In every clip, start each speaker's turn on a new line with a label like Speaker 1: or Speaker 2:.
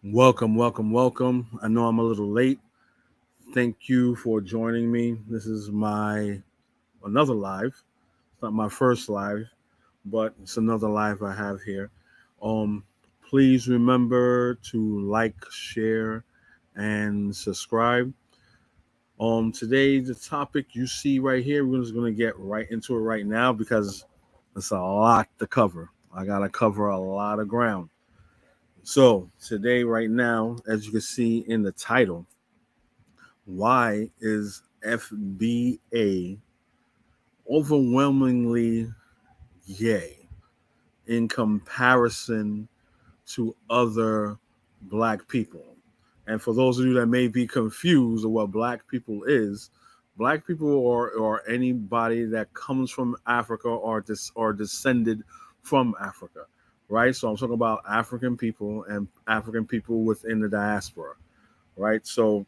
Speaker 1: Welcome. I know I'm a little late. Thank you for joining me. This is my another live. It's not my first live, but it's another live I have here. Um, Please remember to like, share, and subscribe. Today the topic you see right here, we're just gonna get right into it right now because it's a lot to cover. I gotta cover a lot of ground. So today, right now, as you can see in the title, why is FBA overwhelmingly gay in comparison to other black people? And for those of you that may be confused of what black people are anybody that comes from Africa or descended from Africa, right? So I'm talking about African people and African people within the diaspora, right? So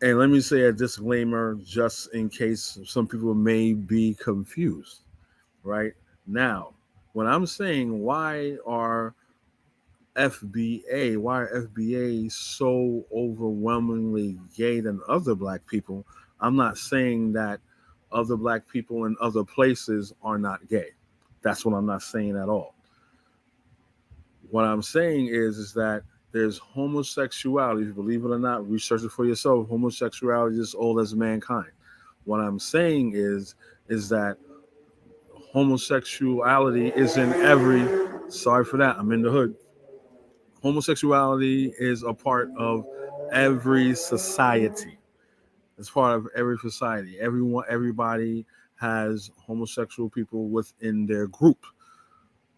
Speaker 1: and let me say a disclaimer just in case some people may be confused, right? Now, when I'm saying why are FBA so overwhelmingly gay than other black people, I'm not saying that other black people in other places are not gay. That's what I'm not saying at all. What I'm saying is that there's homosexuality. Believe it or not, research it for yourself. Homosexuality is old as mankind. What I'm saying is that homosexuality is in every. Sorry for that. I'm in the hood. Homosexuality is a part of every society. It's part of every society. Everybody has homosexual people within their group,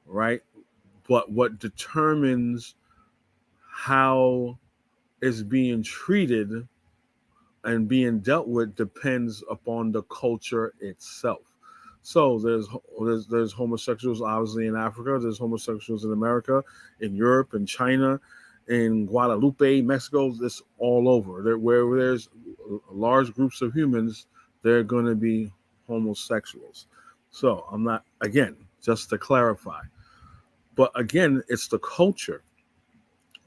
Speaker 1: right? But what determines how it's being treated and being dealt with depends upon the culture itself. So there's homosexuals obviously in Africa. There's homosexuals in America, in Europe, in China, in Guadalupe, Mexico. This all over. Where there's large groups of humans, they're going to be homosexuals. So I'm not again just to clarify, but again, it's the culture.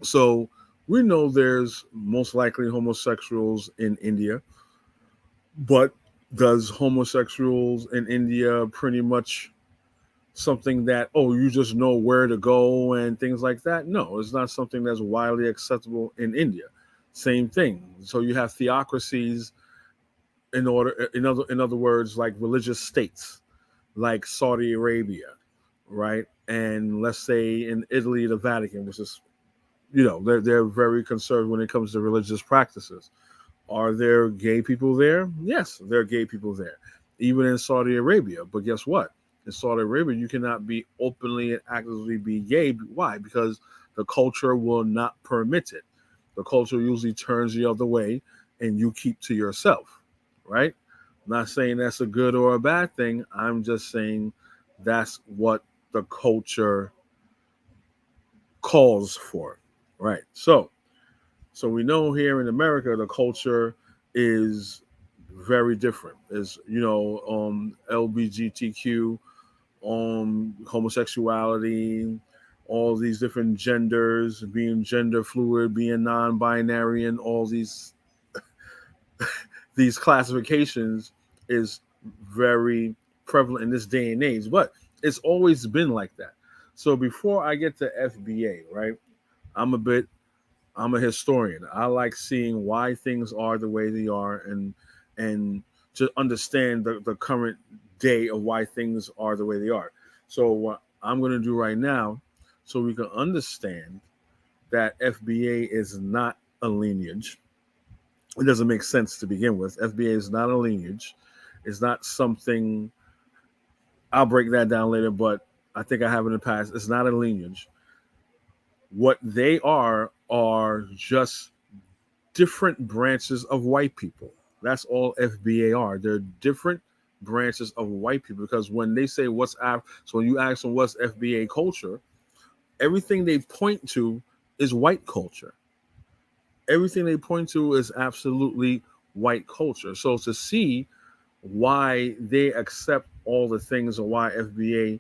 Speaker 1: So we know there's most likely homosexuals in India, but does homosexuals in India pretty much something that, oh, you just know where to go and things like that? No, it's not something that's widely acceptable in India. Same thing. So you have theocracies in other words, like religious states, like Saudi Arabia, right? And let's say in Italy, the Vatican, which is they're very conservative when it comes to religious practices. Are there gay people there? Yes, there are gay people there, even in Saudi Arabia. But guess what? In Saudi Arabia, you cannot be openly and actively be gay. Why? Because the culture will not permit it. The culture usually turns the other way, and you keep to yourself, right? I'm not saying that's a good or a bad thing. I'm just saying that's what the culture calls for, right? So we know here in America the culture is very different. Is LBGTQ, homosexuality, all these different genders, being gender fluid, being non-binary, and all these classifications is very prevalent in this day and age. But it's always been like that. So before I get to FBA, right? I'm a bit I'm a historian. I like seeing why things are the way they are and to understand the current day of why things are the way they are. So what I'm going to do right now, so we can understand that FBA is not a lineage. It doesn't make sense to begin with. FBA is not a lineage. It's not something. I'll break that down later, but I think I have in the past. It's not a lineage. What they are just different branches of white people. That's all FBA are. They're different branches of white people because when they say so when you ask them what's FBA culture, everything they point to is white culture. Everything they point to is absolutely white culture. So to see why they accept all the things and why FBA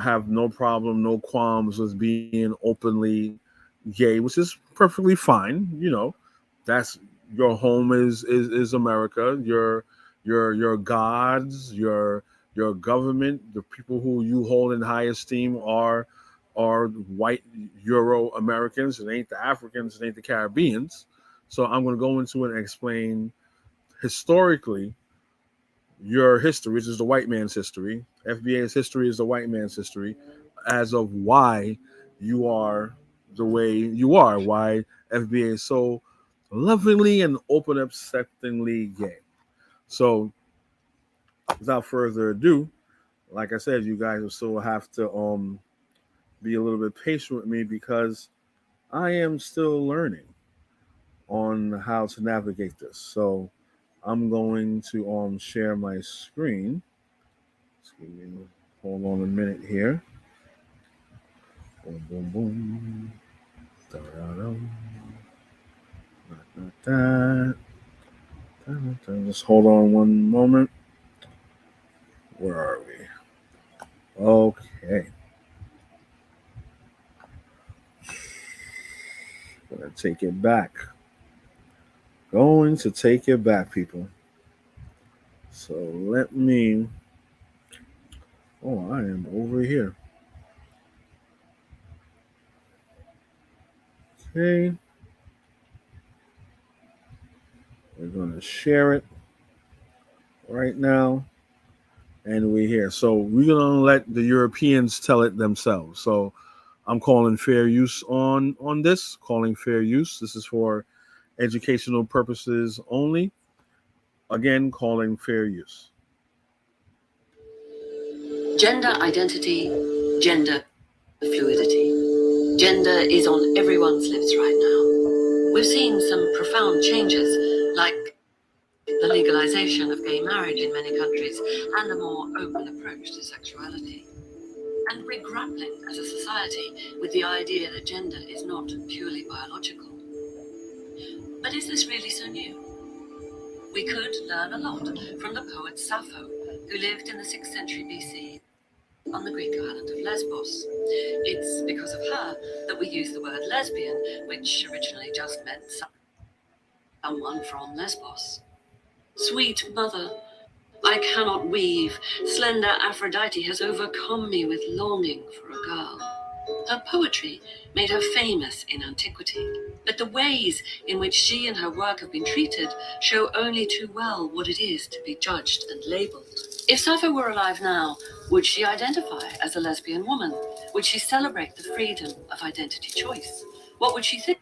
Speaker 1: have no problem, no qualms with being openly gay, which is perfectly fine. That's your home is America. Your gods, your government, the people who you hold in high esteem are white Euro Americans. It ain't the Africans. It ain't the Caribbeans. So I'm going to go into it and explain historically your history, which is the white man's history. FBA's history is the white man's history, as of why you are the way you are, why FBA is so lovingly and open acceptingly gay. So, without further ado, like I said, you guys will still have to be a little bit patient with me because I am still learning on how to navigate this. So, I'm going to share my screen. Excuse me. Hold on a minute here. Boom, boom, boom. Da-da-da. Da-da-da. Da-da-da. Just hold on one moment. Where are we? Okay. Gonna take it back. Going to take it back, people. So let me. Oh, I am over here. Okay. We're gonna share it right now. And we're here. So we're gonna let the Europeans tell it themselves. So I'm calling fair use on this. Calling fair use. This is for educational purposes only. Again, calling fair use.
Speaker 2: Gender identity, gender fluidity. Gender is on everyone's lips right now. We've seen some profound changes, like the legalization of gay marriage in many countries and a more open approach to sexuality. And we're grappling as a society with the idea that gender is not purely biological. But is this really so new? We could learn a lot from the poet Sappho, who lived in the 6th century BC on the Greek island of Lesbos. It's because of her that we use the word lesbian, which originally just meant someone from Lesbos. Sweet mother, I cannot weave. Slender Aphrodite has overcome me with longing for a girl. Her poetry made her famous in antiquity, but the ways in which she and her work have been treated show only too well what it is to be judged and labeled. If Sappho were alive now, would she identify as a lesbian woman? Would she celebrate the freedom of identity choice? What would she think?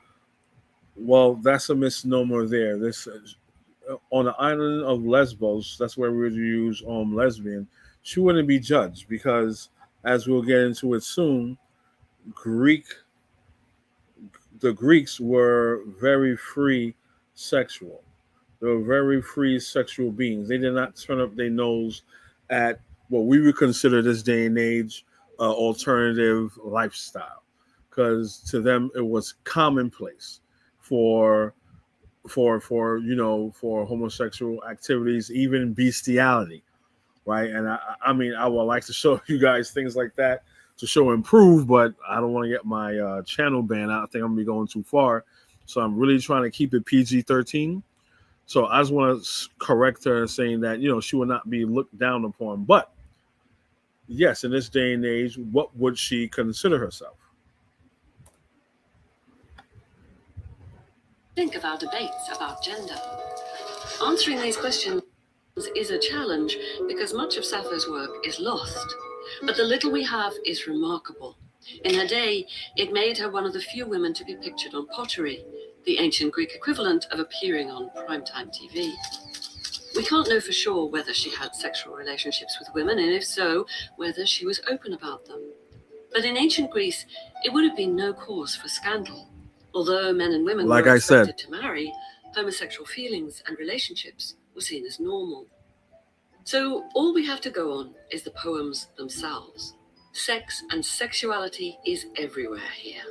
Speaker 1: Well, that's a misnomer there. This on the island of Lesbos, that's where we would use lesbian. She wouldn't be judged because, as we'll get into it soon, Greek the Greeks were very free sexual. They were very free sexual beings. They did not turn up their nose at what we would consider this day and age alternative lifestyle, because to them it was commonplace for for homosexual activities, even bestiality, right? And I mean, I would like to show you guys things like that to show improve, but I don't want to get my channel banned. I think I'm gonna be going too far, so I'm really trying to keep it PG-13. So I just want to correct her, saying that she would not be looked down upon. But yes, in this day and age, what would she consider herself?
Speaker 2: Think of our debates about gender. Answering these questions is a challenge because much of Sappho's work is lost, but the little we have is remarkable. In her day, it made her one of the few women to be pictured on pottery, the ancient Greek equivalent of appearing on primetime TV. We can't know for sure whether she had sexual relationships with women, and if so, whether she was open about them. But in ancient Greece, it would have been no cause for scandal. Although men and women
Speaker 1: Like
Speaker 2: were
Speaker 1: I said,
Speaker 2: expected to marry, homosexual feelings and relationships were seen as normal. So all we have to go on is the poems themselves. Sex and sexuality is everywhere here.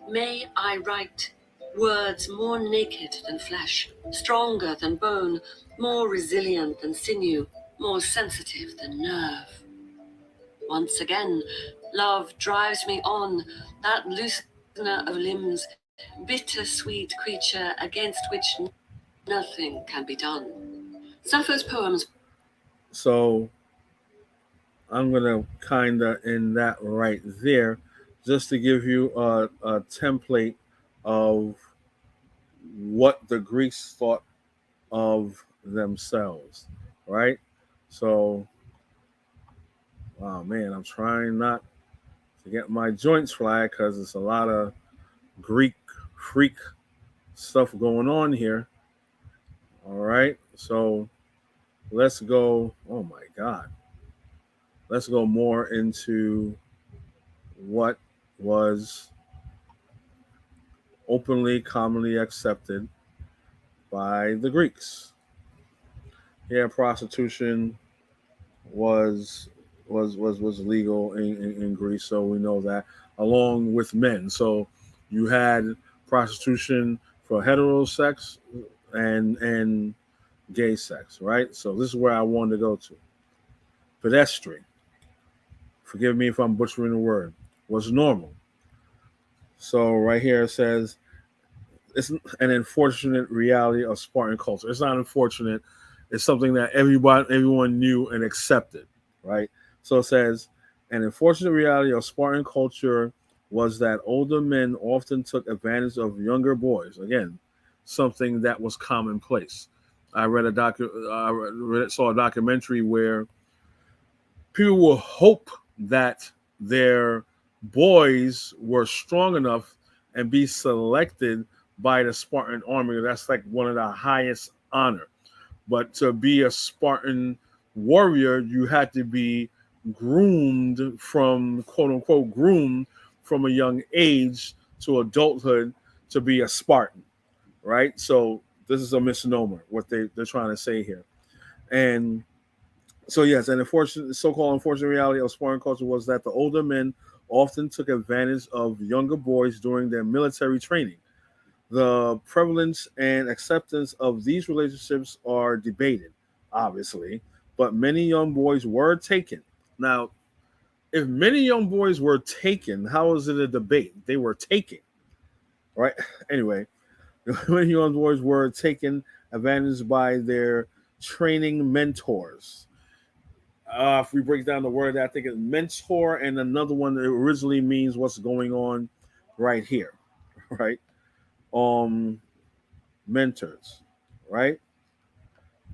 Speaker 2: May I write words more naked than flesh, stronger than bone, more resilient than sinew, more sensitive than nerve. Once again, love drives me on, that loose of limbs, bitter-sweet creature against which nothing can be done. Sappho's poems.
Speaker 1: So I'm gonna kind of end that right there, just to give you a template of what the Greeks thought of themselves, right? So, oh man, I'm trying not to get my joints flagged because it's a lot of Greek freak stuff going on here. All right, so let's go. Oh my God, let's go more into what was openly, commonly accepted by the Greeks. Yeah, prostitution was was legal in Greece, so we know that, along with men. So you had prostitution for heterosex and gay sex, right? So this is where I wanted to go to. Pedestrian, forgive me if I'm butchering the word, was normal. So right here it says it's an unfortunate reality of Spartan culture. It's not unfortunate. It's something that everyone knew and accepted, right? So it says an unfortunate reality of Spartan culture was that older men often took advantage of younger boys. Again, something that was commonplace. I read saw a documentary where people will hope that their boys were strong enough and be selected by the Spartan army. That's like one of the highest honor. But to be a Spartan warrior, you had to be groomed from, quote unquote, groomed from a young age to adulthood to be a Spartan, right? So this is a misnomer, what they're trying to say here. And so yes, an unfortunate, so-called unfortunate reality of Spartan culture was that the older men often took advantage of younger boys during their military training. The prevalence and acceptance of these relationships are debated, obviously, but many young boys were taken. Now, if many young boys were taken, how is it a debate? They were taken, right? Anyway, many young boys were taken advantage by their training mentors. If we break down the word, I think it's mentor, and another one that originally means what's going on right here, right? Um, mentors, right?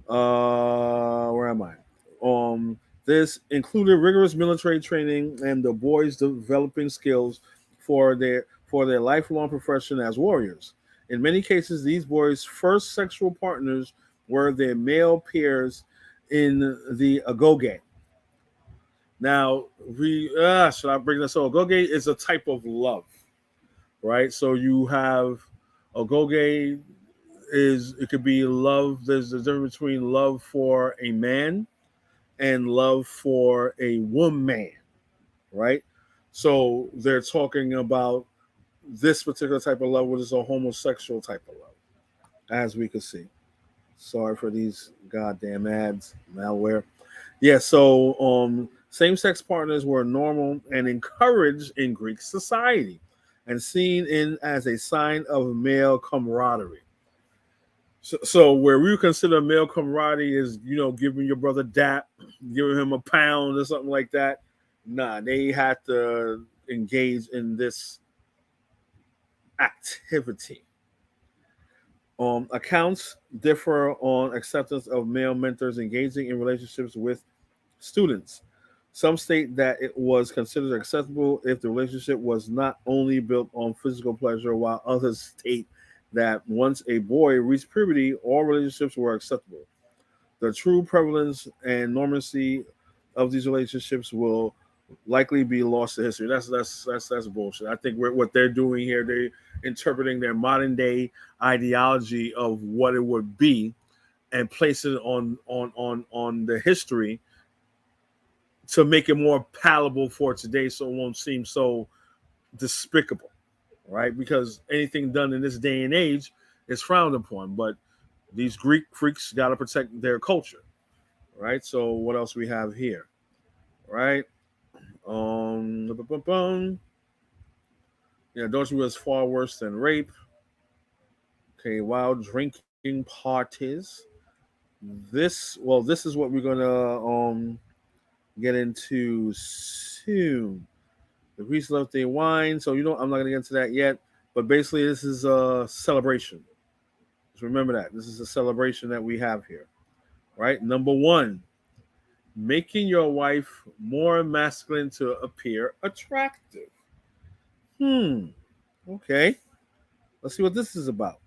Speaker 1: Where am I? This included rigorous military training and the boys developing skills for their lifelong profession as warriors. In many cases, these boys' first sexual partners were their male peers in the agoge. Now, we should I bring this up? Agoge is a type of love, right? So you have agoge is it could be love. There's a difference between love for a man and love for a woman, right? So they're talking about this particular type of love, which is a homosexual type of love, as we could see. Sorry for these goddamn ads, malware. Yeah, so same-sex partners were normal and encouraged in Greek society, and seen in as a sign of male camaraderie. So where we consider male camaraderie is, giving your brother dap, giving him a pound or something like that. Nah, they had to engage in this activity. Accounts differ on acceptance of male mentors engaging in relationships with students. Some state that it was considered acceptable if the relationship was not only built on physical pleasure, while others state that once a boy reached puberty, all relationships were acceptable. The true prevalence and normacy of these relationships will likely be lost to history. That's bullshit. I think what they're doing here, they're interpreting their modern day ideology of what it would be and place it on the history to make it more palatable for today, so it won't seem so despicable, right? Because anything done in this day and age is frowned upon. But these Greek freaks got to protect their culture, right? So what else we have here, right? Um, Adultery was far worse than rape. Okay, while drinking parties. This is what we're gonna get into soon. The Greeks love their wine, so I'm not gonna get into that yet. But basically, this is a celebration. Just remember that this is a celebration that we have here, right? Number one, making your wife more masculine to appear attractive. Hmm. Okay. Let's see what this is about.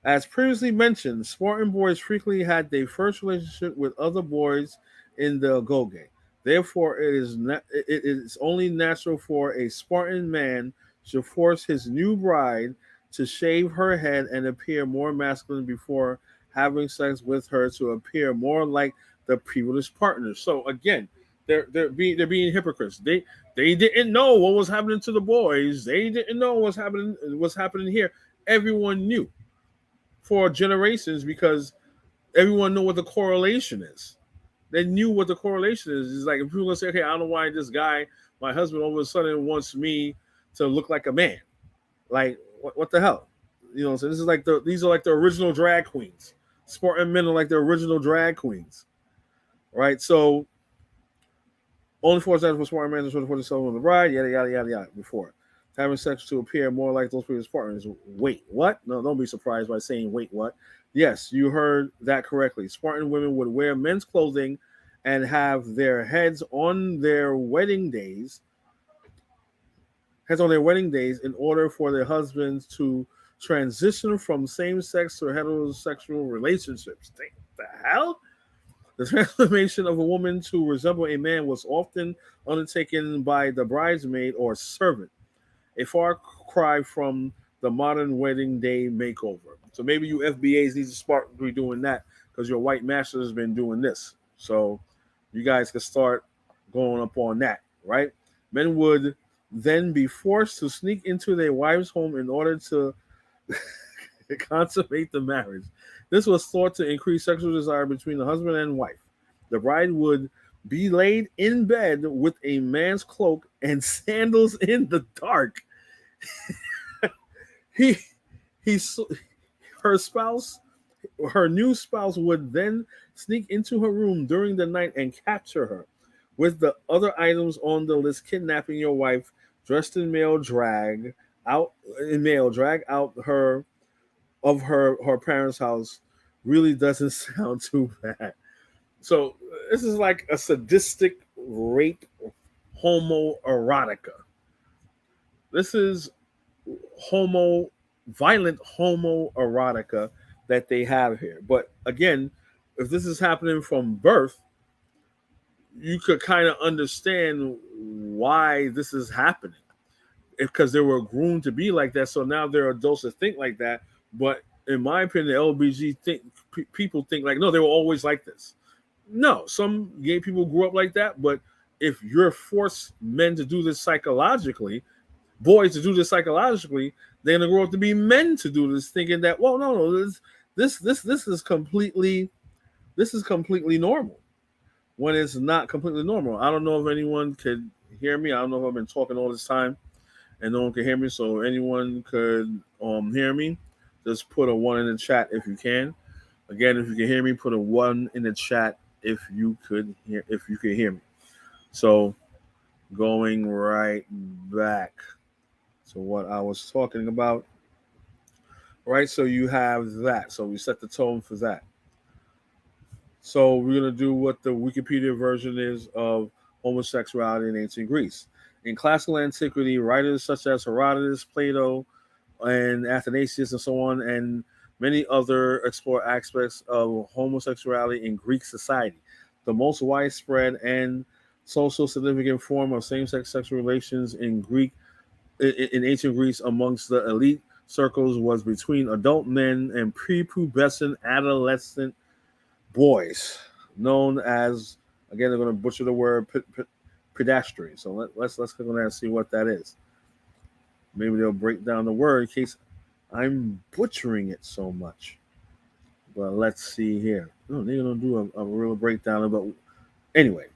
Speaker 1: As previously mentioned, Spartan boys frequently had their first relationship with other boys in the Goge. Therefore, it is only natural for a Spartan man to force his new bride to shave her head and appear more masculine before having sex with her to appear more like the previous partner. So again, they're being hypocrites. They didn't know what was happening to the boys. They didn't know what's happening here. Everyone knew for generations because everyone knew what the correlation is. They knew what the correlation is. It's like if people say, "Okay, I don't know why this guy, my husband, all of a sudden wants me to look like a man." Like, what the hell? So this is like these are like the original drag queens. Spartan men are like the original drag queens, right? So only four times for Spartan men to for the soul of the bride, yada yada yada yada. Before having sex to appear more like those previous partners. Wait, what? No, don't be surprised by saying wait, what? Yes, you heard that correctly. Spartan women would wear men's clothing and have their heads on their wedding days in order for their husbands to transition from same-sex to heterosexual relationships. The hell? The transformation of a woman to resemble a man was often undertaken by the bridesmaid or servant, a far cry from the modern wedding day makeover. So maybe you FBAs need to start doing that because your white master has been doing this. So you guys can start going up on that, right? Men would then be forced to sneak into their wife's home in order to consummate the marriage. This was thought to increase sexual desire between the husband and wife. The bride would be laid in bed with a man's cloak and sandals in the dark. He, he, her spouse, her new spouse would then sneak into her room during the night and capture her. With the other items on the list, kidnapping your wife, dressed in drag out her parents' house, really doesn't sound too bad. So this is like a sadistic rape homoerotica. This is homo violent homoerotica that they have here. But again, if this is happening from birth, you could kind of understand why this is happening. Because they were groomed to be like that, so now they're adults that think like that. But in my opinion, the people think like, no, they were always like this. No, some gay people grew up like that, but if you're forced men to do this psychologically, boys to do this psychologically, they're gonna grow up to be men to do this, thinking that, well, no, this is completely normal when it's not completely normal. I don't know if anyone could hear me. I don't know if I've been talking all this time and no one can hear me. So anyone could hear me, just put a one in the chat if you can. Again, if you can hear me, put a one in the chat if you could hear me. So going right back to what I was talking about. Right, so you have that. So we set the tone for that. So we're gonna do what the Wikipedia version is of homosexuality in ancient Greece. In classical antiquity, writers such as Herodotus, Plato, and Athanasius, and so on, and many other explore aspects of homosexuality in Greek society. The most widespread and social significant form of same-sex sexual relations in ancient Greece amongst the elite circles was between adult men and prepubescent adolescent boys, known as, again, they're going to butcher the word pedastry. So let's click on that and see what that is. Maybe they'll break down the word in case I'm butchering it so much. But let's see here. No, they're going to do a real breakdown. But anyway,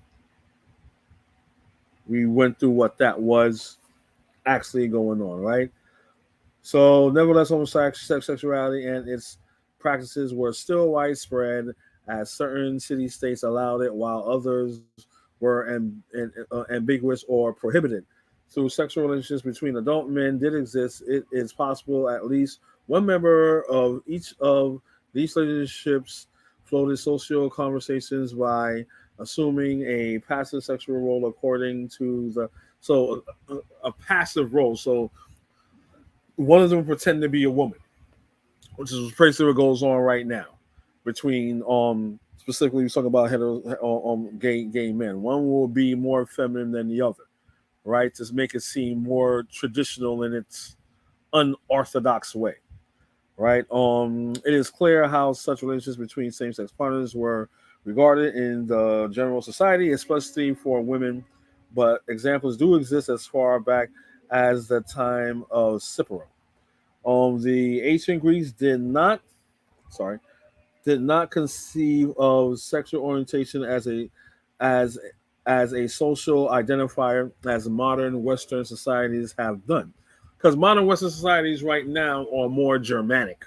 Speaker 1: we went through what that was. actually going on, right? So, nevertheless, homosexuality and its practices were still widespread, as certain city states allowed it, while others were ambiguous or prohibited. Through sexual relationships between adult men did exist, it is possible at least one member of each of these relationships floated social conversations by assuming a passive sexual role according to the a passive role. So one of them pretend to be a woman, which is basically what goes on right now between specifically we talk about gay men. One will be more feminine than the other, right? To make it seem more traditional in its unorthodox way, right? It is clear how such relationships between same-sex partners were regarded in the general society, especially for women. But examples do exist as far back as the time of Scipio. The ancient Greeks sorry, did not conceive of sexual orientation as as a social identifier as modern Western societies have done. Because modern Western societies right now are more Germanic.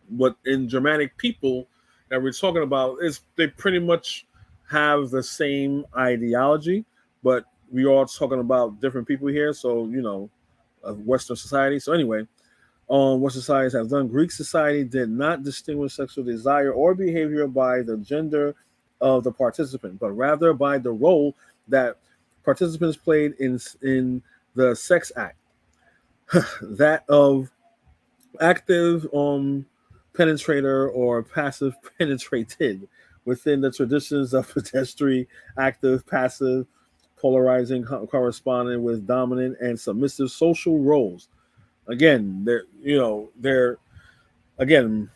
Speaker 1: What in Germanic people that we're talking about is they pretty much have the same ideology, but we are talking about different people here. So Western society. So anyway, what societies have done. Greek society did not distinguish sexual desire or behavior by the gender of the participant, but rather by the role that participants played in the sex act, that of active penetrator or passive penetrated within the traditions of pedestrian, active, passive, polarizing, corresponding with dominant and submissive social roles. Again, they're again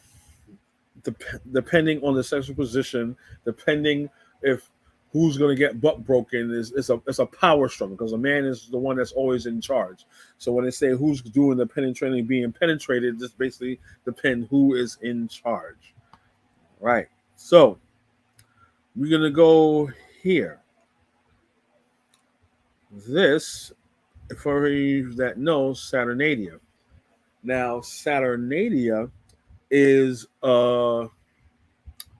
Speaker 1: depending on the sexual position, depending if who's going to get butt broken is it's a power struggle because a man is the one that's always in charge. So when they say who's doing the penetrating, being penetrated, just basically depend who is in charge, right? So we're gonna go here. This, for you that knows Saturnalia. Now Saturnalia is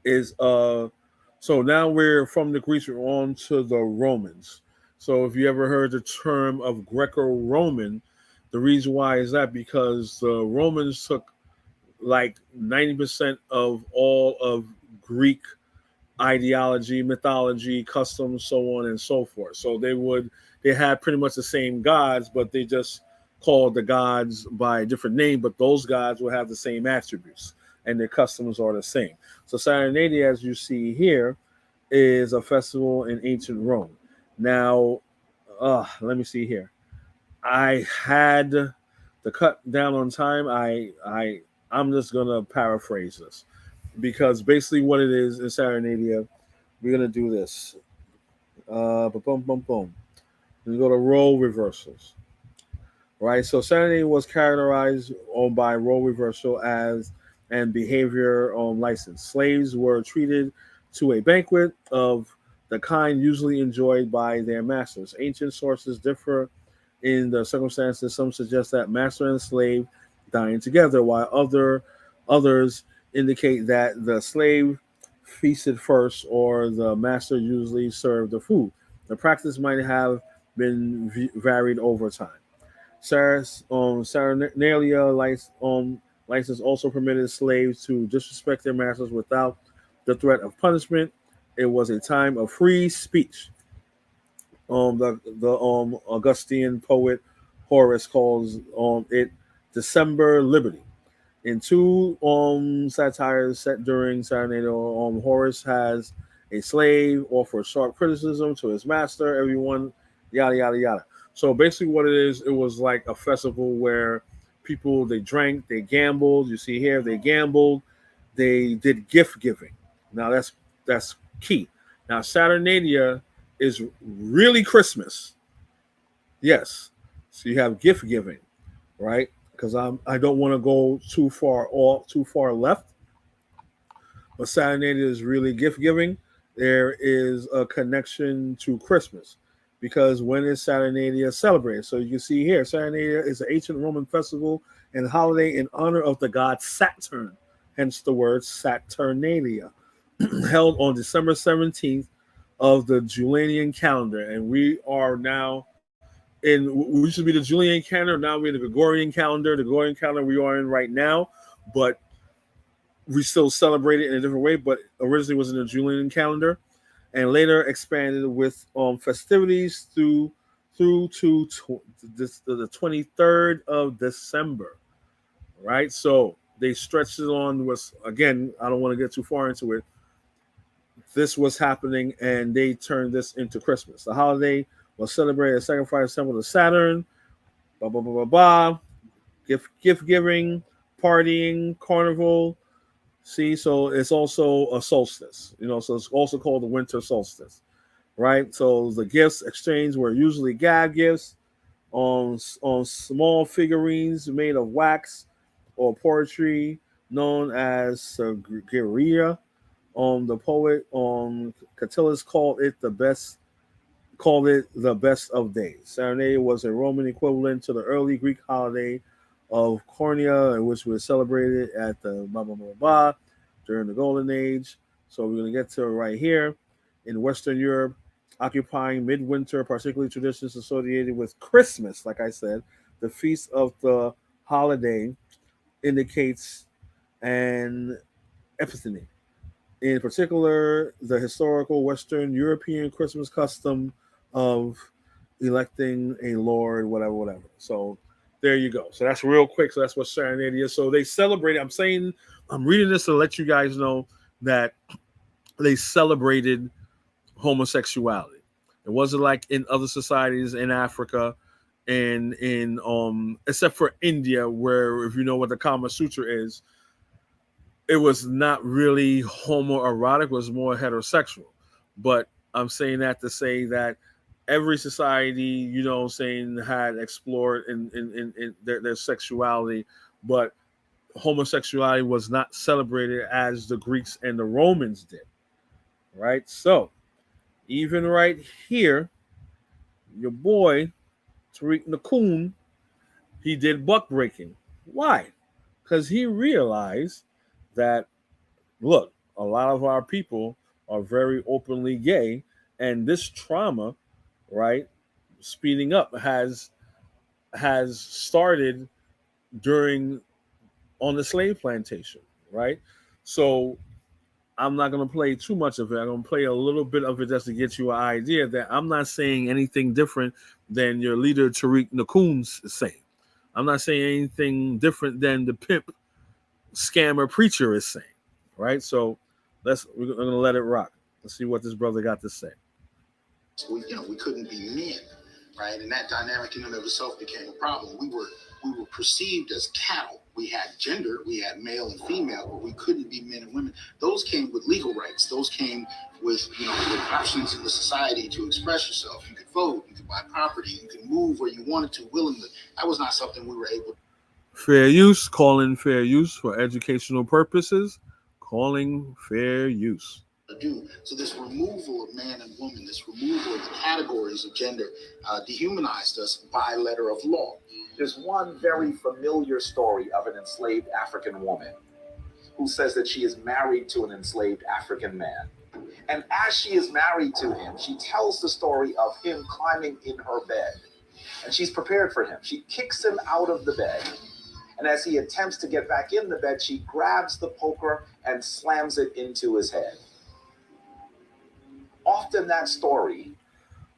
Speaker 1: is so now we're from the Greeks, we're on to the Romans. So if you ever heard the term of Greco-Roman, the reason why is that because the Romans took like 90% of all of Greek ideology, mythology, customs, so on and so forth. So they had pretty much the same gods, but they just called the gods by a different name, but those gods will have the same attributes and their customs are the same. So Saturnalia, as you see here, is a festival in ancient Rome. Now, let me see here. I had to cut down on time. I'm just gonna paraphrase this because basically what it is in Saturnalia, we're gonna do this. Boom, boom, boom. We go to role reversals, right? So Saturnalia was characterized by role reversal as and behavior on license. Slaves were treated to a banquet of the kind usually enjoyed by their masters. Ancient sources differ in the circumstances. Some suggest that master and slave dined together, while others indicate that the slave feasted first, or the master usually served the food. The practice might have been varied over time. Saturnalia license also permitted slaves to disrespect their masters without the threat of punishment. It was a time of free speech. The Augustine poet Horace calls it December Liberty. In two satires set during Saturnalia, Horace has a slave offer sharp criticism to his master. Everyone, yada yada yada. So basically, what it is, it was like a festival where people they drank, they gambled. You see here, they gambled, they did gift giving. Now that's key. Now Saturnalia is really Christmas. Yes. So you have gift giving, right? Because I don't want to go too far left. But Saturnalia is really gift giving. There is a connection to Christmas. because when is Saturnalia celebrated? So you can see here, Saturnalia is an ancient Roman festival and holiday in honor of the god Saturn, hence the word Saturnalia, held on December 17th of the Julian calendar. And we are now we used to be the Julian calendar, now we're in the Gregorian calendar. The Gregorian calendar we are in right now, but we still celebrate it in a different way, but originally was in the Julian calendar and later expanded with festivities through to the 23rd of December, right? So they stretched it on. Was again, I don't want to get too far into it. This was happening, and they turned this into Christmas. The holiday was celebrated as sacrifice temple to Saturn. Blah blah blah blah blah. Gift giving, partying, carnival. See, so it's also a solstice. So it's also called the winter solstice, right? So the gifts exchanged were usually gag gifts on small figurines made of wax or poetry known as guerrilla. The poet Catullus called it the best of days. Saturnalia was a Roman equivalent to the early Greek holiday of Cornea, which was celebrated at the blah blah blah blah during the Golden Age. So we're going to get to it right here. In Western Europe, occupying midwinter, particularly traditions associated with Christmas, like I said, the feast of the holiday indicates an epiphany. In particular, the historical Western European Christmas custom of electing a lord, whatever, whatever. So there you go. So that's real quick. So that's what Saturnalia is. So they celebrated. I'm reading this to let you guys know that they celebrated homosexuality. It wasn't like in other societies in Africa and in except for India, where if you know what the Kama Sutra is, it was not really homoerotic, it was more heterosexual. But I'm saying that to say that every society, saying had explored in their sexuality, but homosexuality was not celebrated as the Greeks and the Romans did. Right? So even right here, your boy Tariq Nakoon, he did buck breaking. Why? Because he realized that, look, a lot of our people are very openly gay, and this trauma, right, speeding up has started during on the slave plantation, right? So I'm not going to play too much of it. I'm going to play a little bit of it just to get you an idea that I'm not saying anything different than your leader Tariq Nakoon's saying. I'm not saying anything different than the pimp scammer preacher is saying, right? So we're going to let it rock. Let's see what this brother got to say.
Speaker 3: We couldn't be men, right? And that dynamic in and of itself became a problem. We were perceived as cattle. We had gender, we had male and female, but we couldn't be men and women. Those came with legal rights. Those came with with options in the society to express yourself. You could vote, you could buy property, you could move where you wanted to willingly. That was not something we were able to.
Speaker 1: Fair use, calling fair use for educational purposes, calling fair use.
Speaker 3: Do. So this removal of man and woman, this removal of the categories of gender, dehumanized us by letter of law.
Speaker 4: There's one very familiar story of an enslaved African woman who says that she is married to an enslaved African man. And as she is married to him, she tells the story of him climbing in her bed. And she's prepared for him. She kicks him out of the bed. And as he attempts to get back in the bed, she grabs the poker and slams it into his head. Often that story.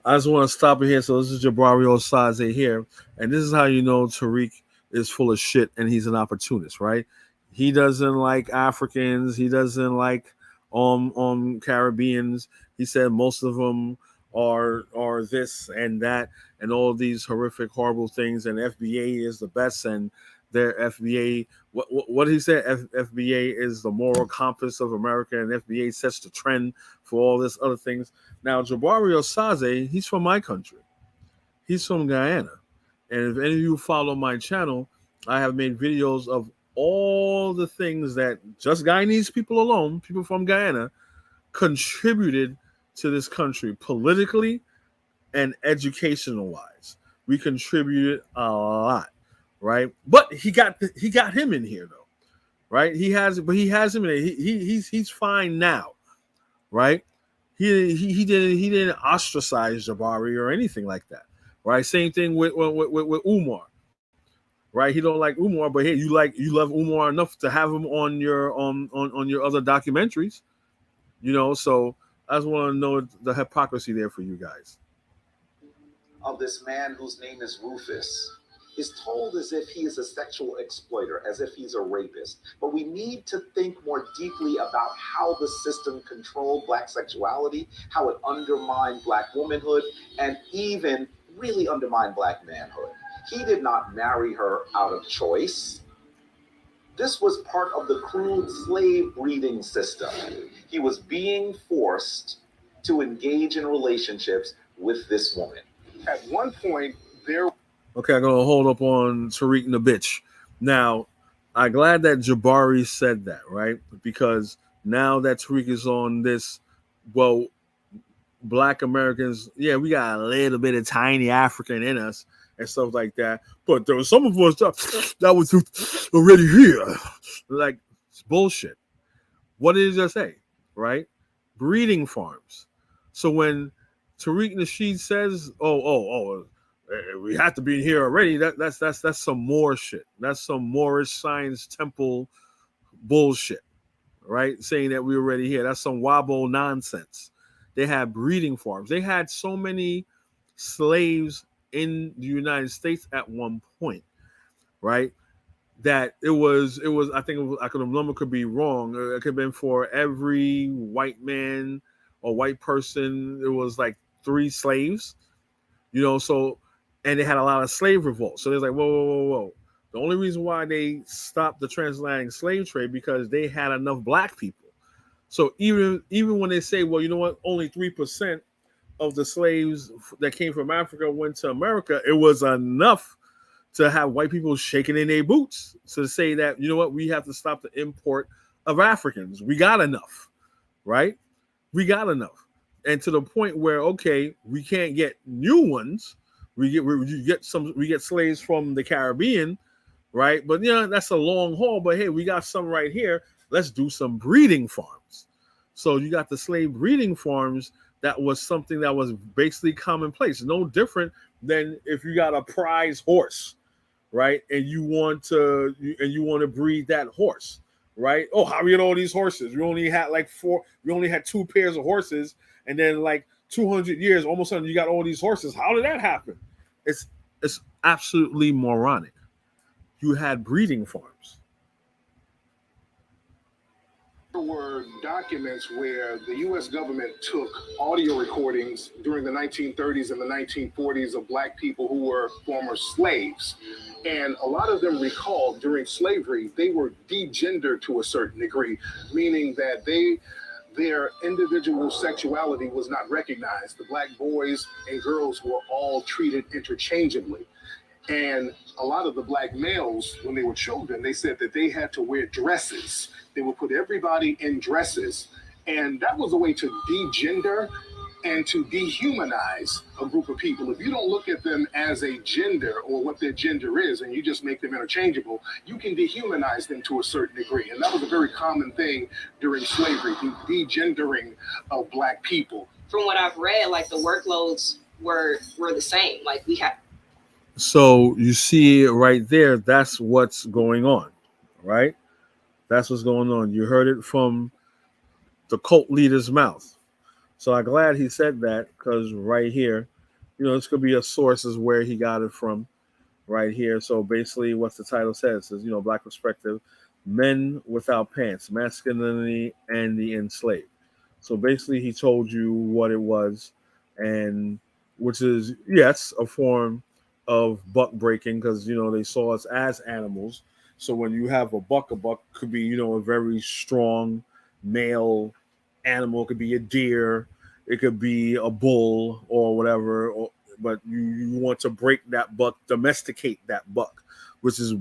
Speaker 1: I just want to stop it here. So this is Jabrario Saze here. And this is how you know Tariq is full of shit and he's an opportunist, right? He doesn't like Africans. He doesn't like Caribbeans. He said most of them are this and that and all these horrific, horrible things. And FBA is the best. And their FBA, what he said, FBA is the moral compass of America, and FBA sets the trend for all this other things. Now, Jabrario Saze, he's from my country. He's from Guyana. And if any of you follow my channel, I have made videos of all the things that just Guyanese people alone, people from Guyana, contributed to this country politically, and educational wise. We contributed a lot, right? But he got him in here though, right? He has him in there. He's fine now, right? He didn't ostracize Jabari or anything like that, right? Same thing with Umar, right? He don't like Umar, but hey, you love Umar enough to have him on your other documentaries, So I just want to know the hypocrisy there for you guys.
Speaker 4: Of this man whose name is Rufus is told as if he is a sexual exploiter, as if he's a rapist. But we need to think more deeply about how the system controlled Black sexuality, how it undermined Black womanhood, and even really undermined Black manhood. He did not marry her out of choice. This was part of the crude slave breeding system. He was being forced to engage in relationships with this woman.
Speaker 3: At one point, there.
Speaker 1: Okay, I'm gonna hold up on Tariq and the bitch. Now, I'm glad that Jabari said that, right? Because now that Tariq is on this, well, Black Americans, yeah, we got a little bit of tiny African in us and stuff like that. But there was some of us that was already here. Like, it's bullshit. What did it just say? Right? Breeding farms. So when Tariq Nasheed says, we have to be here already, that's some more shit. That's some Moorish Science Temple bullshit, right? Saying that we're already here. That's some Wabo nonsense. They had breeding farms. They had so many slaves in the United States at one point, right? That it was I think the number could be wrong. It could have been for every white man or white person, it was like 3 slaves, so, and they had a lot of slave revolts. So they're like, whoa. The only reason why they stopped the transatlantic slave trade because they had enough Black people. So even when they say, well, you know what, only 3% of the slaves that came from Africa went to America, it was enough to have white people shaking in their boots to say that, you know what, we have to stop the import of Africans. We got enough, right? We got enough. And to the point where, okay, we can't get new ones. We get slaves from the Caribbean, right? But that's a long haul. But hey, we got some right here. Let's do some breeding farms. So you got the slave breeding farms. That was something that was basically commonplace. No different than if you got a prize horse, right? And you want to breed that horse, right? Oh, how we get all these horses? We only had like 4. We only had 2 pairs of horses, and then like 200 years, almost sudden you got all these horses. How did that happen? It's absolutely moronic. You had breeding farms.
Speaker 3: There were documents where the U.S. government took audio recordings during the 1930s and the 1940s of Black people who were former slaves. And a lot of them recalled during slavery, they were degendered to a certain degree, meaning that their individual sexuality was not recognized. The Black boys and girls were all treated interchangeably. And a lot of the Black males, when they were children, they said that they had to wear dresses. They would put everybody in dresses. And that was a way to degender and to dehumanize a group of people. If you don't look at them as a gender or what their gender is, and you just make them interchangeable, you can dehumanize them to a certain degree. And that was a very common thing during slavery, the degendering of Black people.
Speaker 5: From what I've read, like the workloads were the same. Like we had.
Speaker 1: So you see it right there. That's what's going on, right? That's what's going on. You heard it from the cult leader's mouth. So I'm glad he said that, because right here, this could be a source is where he got it from right here. So basically what the title says is, Black Perspective, Men Without Pants, Masculinity and the Enslaved. So basically he told you what it was, and which is, yes, a form of buck breaking, because they saw us as animals. So when you have a buck could be a very strong male animal. It could be a deer, it could be a bull or whatever, but you want to break that buck, domesticate that buck, which is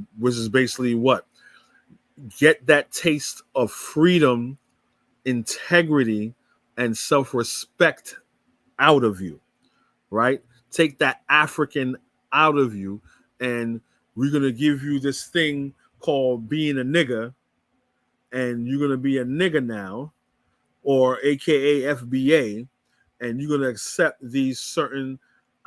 Speaker 1: basically what, get that taste of freedom, integrity, and self-respect out of you, right? Take that African out of you, and we're gonna give you this thing called being a nigga, and you're gonna be a nigga now, or AKA FBA, and you're gonna accept these certain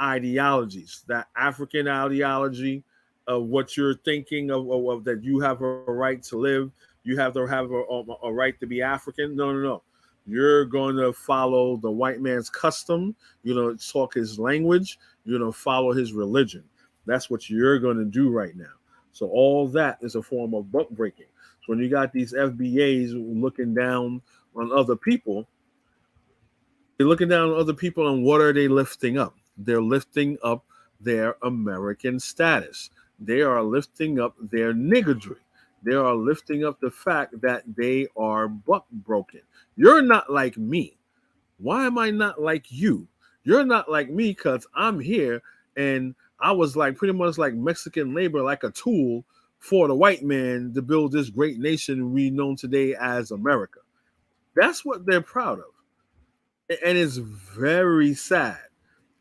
Speaker 1: ideologies, that African ideology of what you're thinking of that you have a right to live, you have to have a right to be African. No, no, no. You're going to follow the white man's custom. You're going to talk his language. You're going to follow his religion. That's what you're going to do right now. So all that is a form of buck breaking. So when you got these FBAs looking down on other people, they're looking down on other people, and what are they lifting up? They're lifting up their American status. They are lifting up their niggardry. They are lifting up the fact that they are buck broken. You're not like me. Why am I not like you? You're not like me because I'm here, and I was like pretty much like Mexican labor, like a tool for the white man to build this great nation we know today as America. That's what they're proud of. And it's very sad.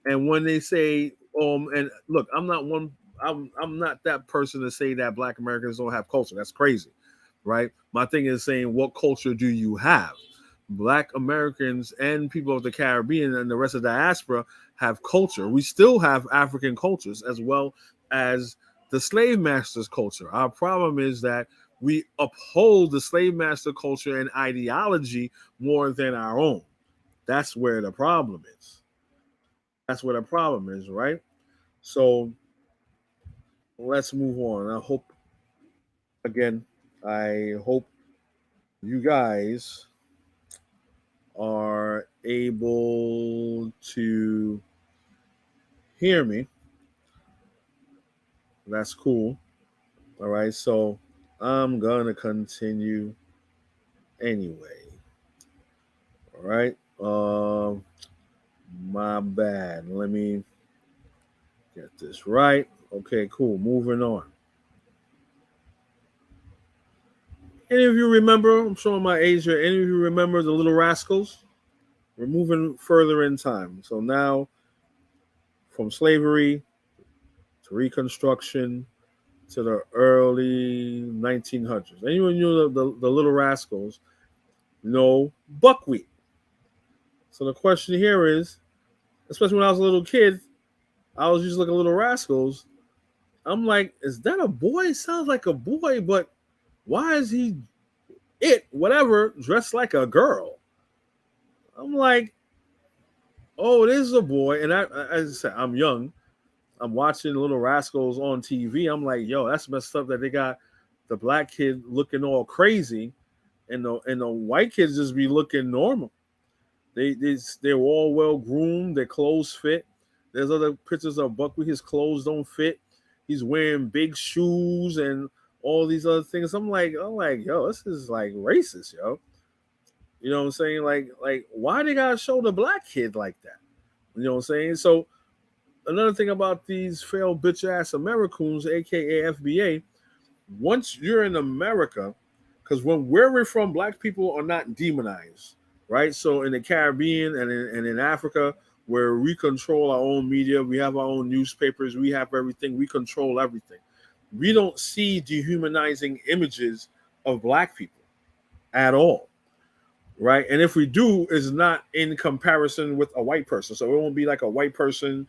Speaker 1: And when they say, and look, I'm not that person to say that Black Americans don't have culture. That's crazy, right? My thing is saying, what culture do you have? Black Americans and people of the Caribbean and the rest of the diaspora have culture. We still have African cultures as well as the slave master's culture. Our problem is that we uphold the slave master culture and ideology more than our own. That's where the problem is. That's where the problem is, right? So let's move on. I hope you guys are able to hear me. That's cool. All right. So I'm going to continue anyway. All right. My bad. Let me get this right. Okay, cool. Moving on. Any of you remember? I'm showing my age here. Any of you remember the Little Rascals? We're moving further in time. So now, from slavery to Reconstruction to the early 1900s. Anyone knew the Little Rascals know buckwheat. So the question here is, especially when I was a little kid, I was just looking at Little Rascals. I'm like, is that a boy? It sounds like a boy, but why is he whatever dressed like a girl? I'm like, oh, it is a boy. And as I said, I'm young. I'm watching Little Rascals on TV. I'm like, yo, that's messed up that they got the black kid looking all crazy, and the white kids just be looking normal. They're all well groomed. Their clothes fit. There's other pictures of Buckwheat. His clothes don't fit. He's wearing big shoes and all these other things. I'm like, yo, this is like racist, yo. You know what I'm saying? Like, why they gotta show the black kid like that? You know what I'm saying? So another thing about these failed bitch ass Americans, aka FBA, once you're in America, because when where we're from, black people are not demonized, right? So in the Caribbean and in Africa, where we control our own media, we have our own newspapers, we have everything, we control everything. We don't see dehumanizing images of black people at all, right? And if we do, it's not in comparison with a white person. So it won't be like a white person,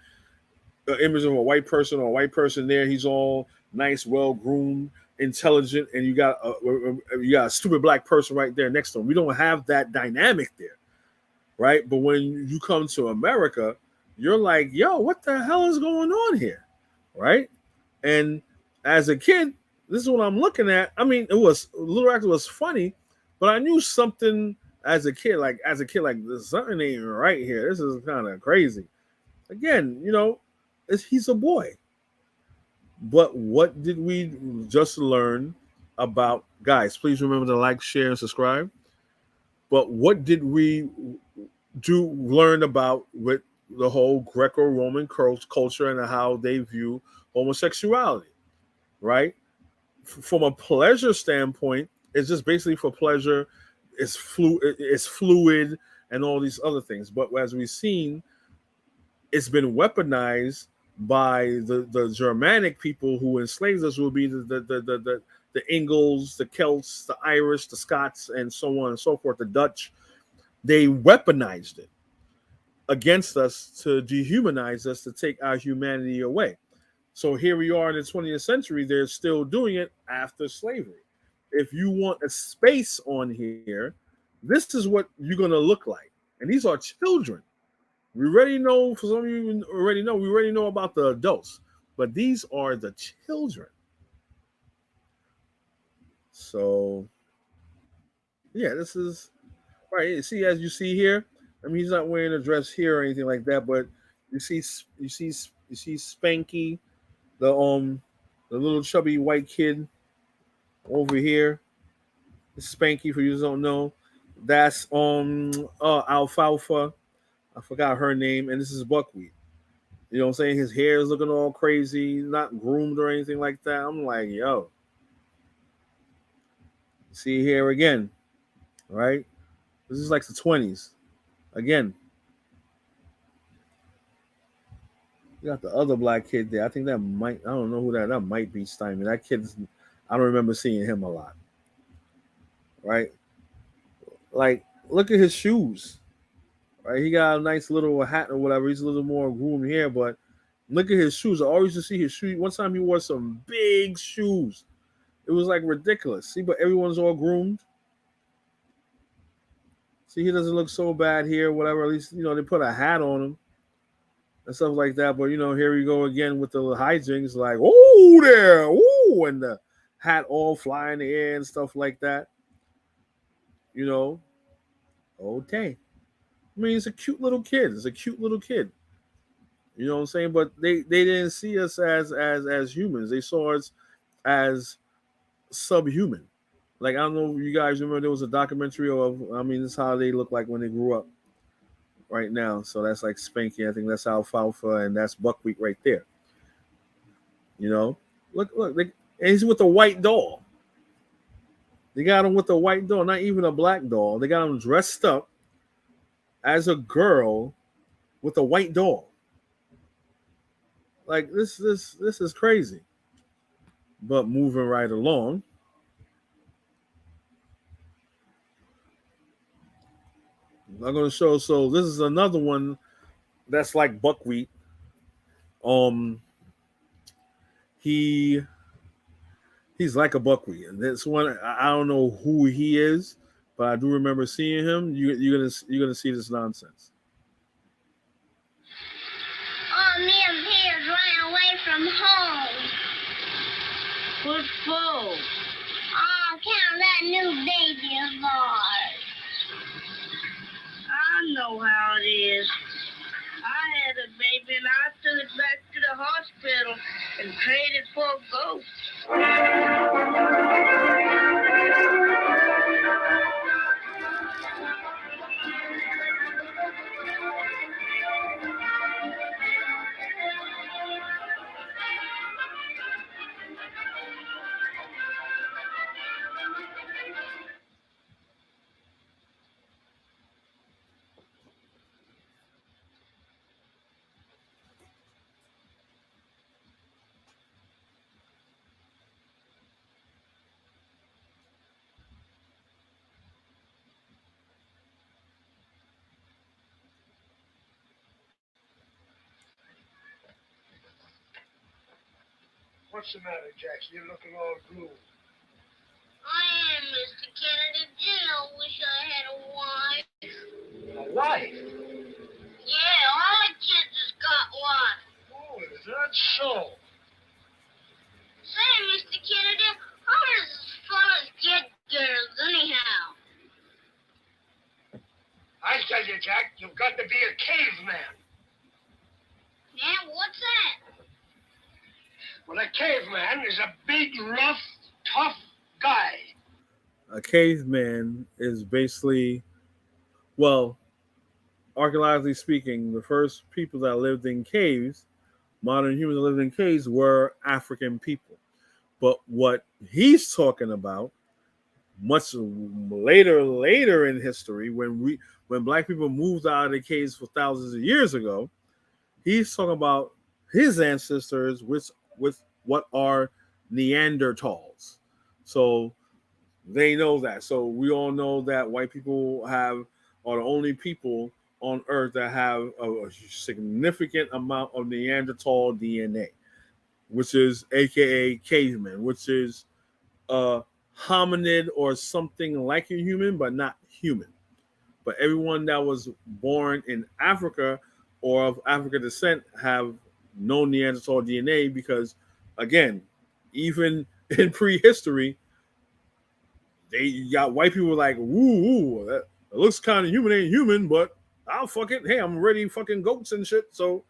Speaker 1: the image of a white person or a white person there. He's all nice, well groomed, intelligent, and you got a stupid black person right there next to him. We don't have that dynamic there, right? But when you come to America, you're like, yo, what the hell is going on here, right? And as a kid, this is what I'm looking at. I mean, Little Rascals was funny, but I knew something as a kid, like something ain't right here. This is kind of crazy. Again, he's a boy. But what did we just learn about, guys? Please remember to like, share, and subscribe. But what did we learn about with the whole Greco-Roman culture and how they view homosexuality, right? From a pleasure standpoint, it's just basically for pleasure. It's fluid and all these other things. But as we've seen, it's been weaponized by the Germanic people who enslaved us, will be the Ingles, the Celts, the Irish, the Scots, and so on and so forth, the Dutch. They weaponized it against us to dehumanize us, to take our humanity away. So here we are in the 20th century, they're still doing it after slavery. If you want a space on here, this is what you're going to look like. And these are children. We already know, for some of you already know, we already know about the adults, but these are the children. So, yeah, this is right. See, as you see here, I mean, he's not wearing a dress here or anything like that, but you see Spanky, the little chubby white kid over here. Spanky, for you who don't know, that's Alfalfa. I forgot her name, and this is Buckwheat. You know what I'm saying? His hair is looking all crazy, not groomed or anything like that. I'm like, yo, see here again, right? This is like the 20s. Again, you got the other black kid there. I think that might, I don't know who that might be Steinman. That kid's, I don't remember seeing him a lot, right? Like, look at his shoes, right? He got a nice little hat or whatever. He's a little more groomed here, but look at his shoes. I always used to see his shoes. One time he wore some big shoes. It was like ridiculous. See, but everyone's all groomed. See, he doesn't look so bad here, whatever. At least, they put a hat on him and stuff like that. But, here we go again with the hijinks, like, oh, there, oh, and the hat all flying in the air and stuff like that. Okay. I mean, it's a cute little kid. It's a cute little kid. You know what I'm saying? But they didn't see us as humans. They saw us as subhuman. Like, I don't know if you guys remember, there was a documentary of, I mean, this is how they look like when they grew up right now. So that's like Spanky. I think that's Alfalfa, and that's Buckwheat right there. Look, and he's with a white doll. They got him with a white doll, not even a black doll. They got him dressed up as a girl with a white doll. Like, this is crazy. But moving right along. I'm going to show. So this is another one that's like Buckwheat. He's like a Buckwheat, and this one I don't know who he is, but I do remember seeing him. You're gonna see this nonsense.
Speaker 6: Oh, me and Piers ran away from home.
Speaker 7: What for?
Speaker 6: Oh, count that new baby of ours.
Speaker 7: I know how it is. I had a baby and I took it back to the hospital and traded for a ghost.
Speaker 8: What's the matter, Jackie? You're looking all gloomy.
Speaker 6: I am, Mr. Kennedy. Didn't I wish I had a wife?
Speaker 8: A wife?
Speaker 6: Yeah, all the kids has got one.
Speaker 8: Oh, is that so?
Speaker 6: Say, Mr. Kennedy, how does fellas get girls anyhow?
Speaker 8: I tell you, Jack, you've got to be a caveman.
Speaker 6: Yeah, what's that?
Speaker 8: Well, a caveman is a big, rough, tough guy.
Speaker 1: A caveman is basically, well, archaeologically speaking, the first people that lived in caves, modern humans that lived in caves, were African people. But what he's talking about, much later in history, when black people moved out of the caves for thousands of years ago, He's talking about his ancestors, with what are Neanderthals. So they know that. So we all know that white people are the only people on Earth that have a significant amount of Neanderthal DNA, which is AKA caveman, which is a hominid or something like a human, but not human. But everyone that was born in Africa or of African descent have no Neanderthal DNA because, again, even in prehistory, they got white people like, woo, that it looks kind of human, ain't human, but I'll fuck it. Hey, I'm already fucking goats and shit, so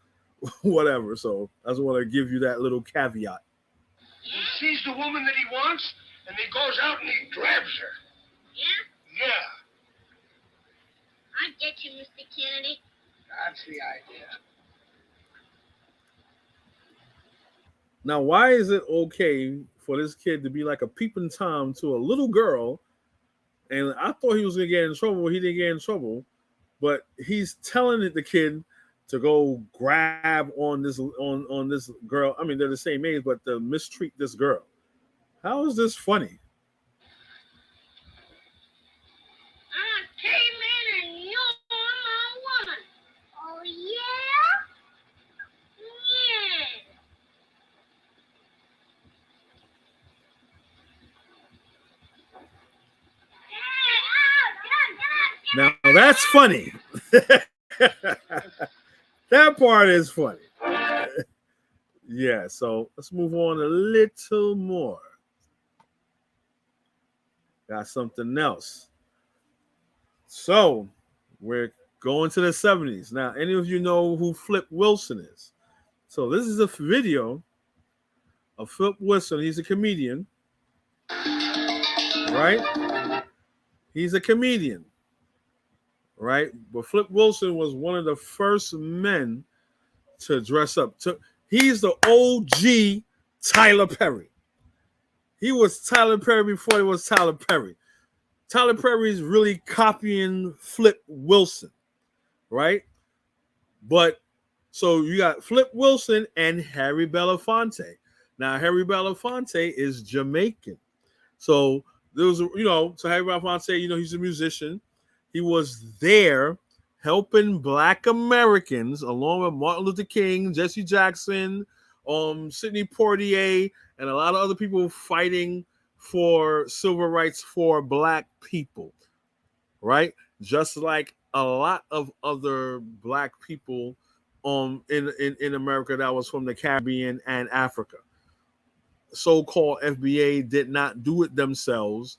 Speaker 1: whatever. So I just want to give you that little caveat.
Speaker 8: He sees the woman that he wants, and he goes out and he grabs her.
Speaker 6: Yeah?
Speaker 8: Yeah,
Speaker 6: I get you, Mr. Kennedy.
Speaker 8: that's the idea.
Speaker 1: Now, why is it okay for this kid to be like a peeping Tom to a little girl? And I thought he was gonna get in trouble. He didn't get in trouble, but he's telling the kid to go grab on this girl. I mean, they're the same age, but to mistreat this girl. How is this funny?
Speaker 6: I'm a caveman and you're my woman. Oh, yeah? Yeah.
Speaker 1: Now that's funny. That part is funny. Yeah, so let's move on a little more. Got something else. So we're going to the 70s. Now, any of you know who Flip Wilson is? So this is a video of Flip Wilson. He's a comedian, right? He's a comedian, right? But Flip Wilson was one of the first men to dress up. He's the OG Tyler Perry. He was Tyler Perry before he was Tyler Perry. Tyler Perry is really copying Flip Wilson, right? But so you got Flip Wilson and Harry Belafonte. Now, Harry Belafonte is Jamaican. So there was, so Harry Belafonte, he's a musician. He was there helping Black Americans, along with Martin Luther King, Jesse Jackson, Sidney Poitier, and a lot of other people fighting for civil rights for Black people, right? Just like a lot of other Black people in America that was from the Caribbean and Africa. So-called FBA did not do it themselves.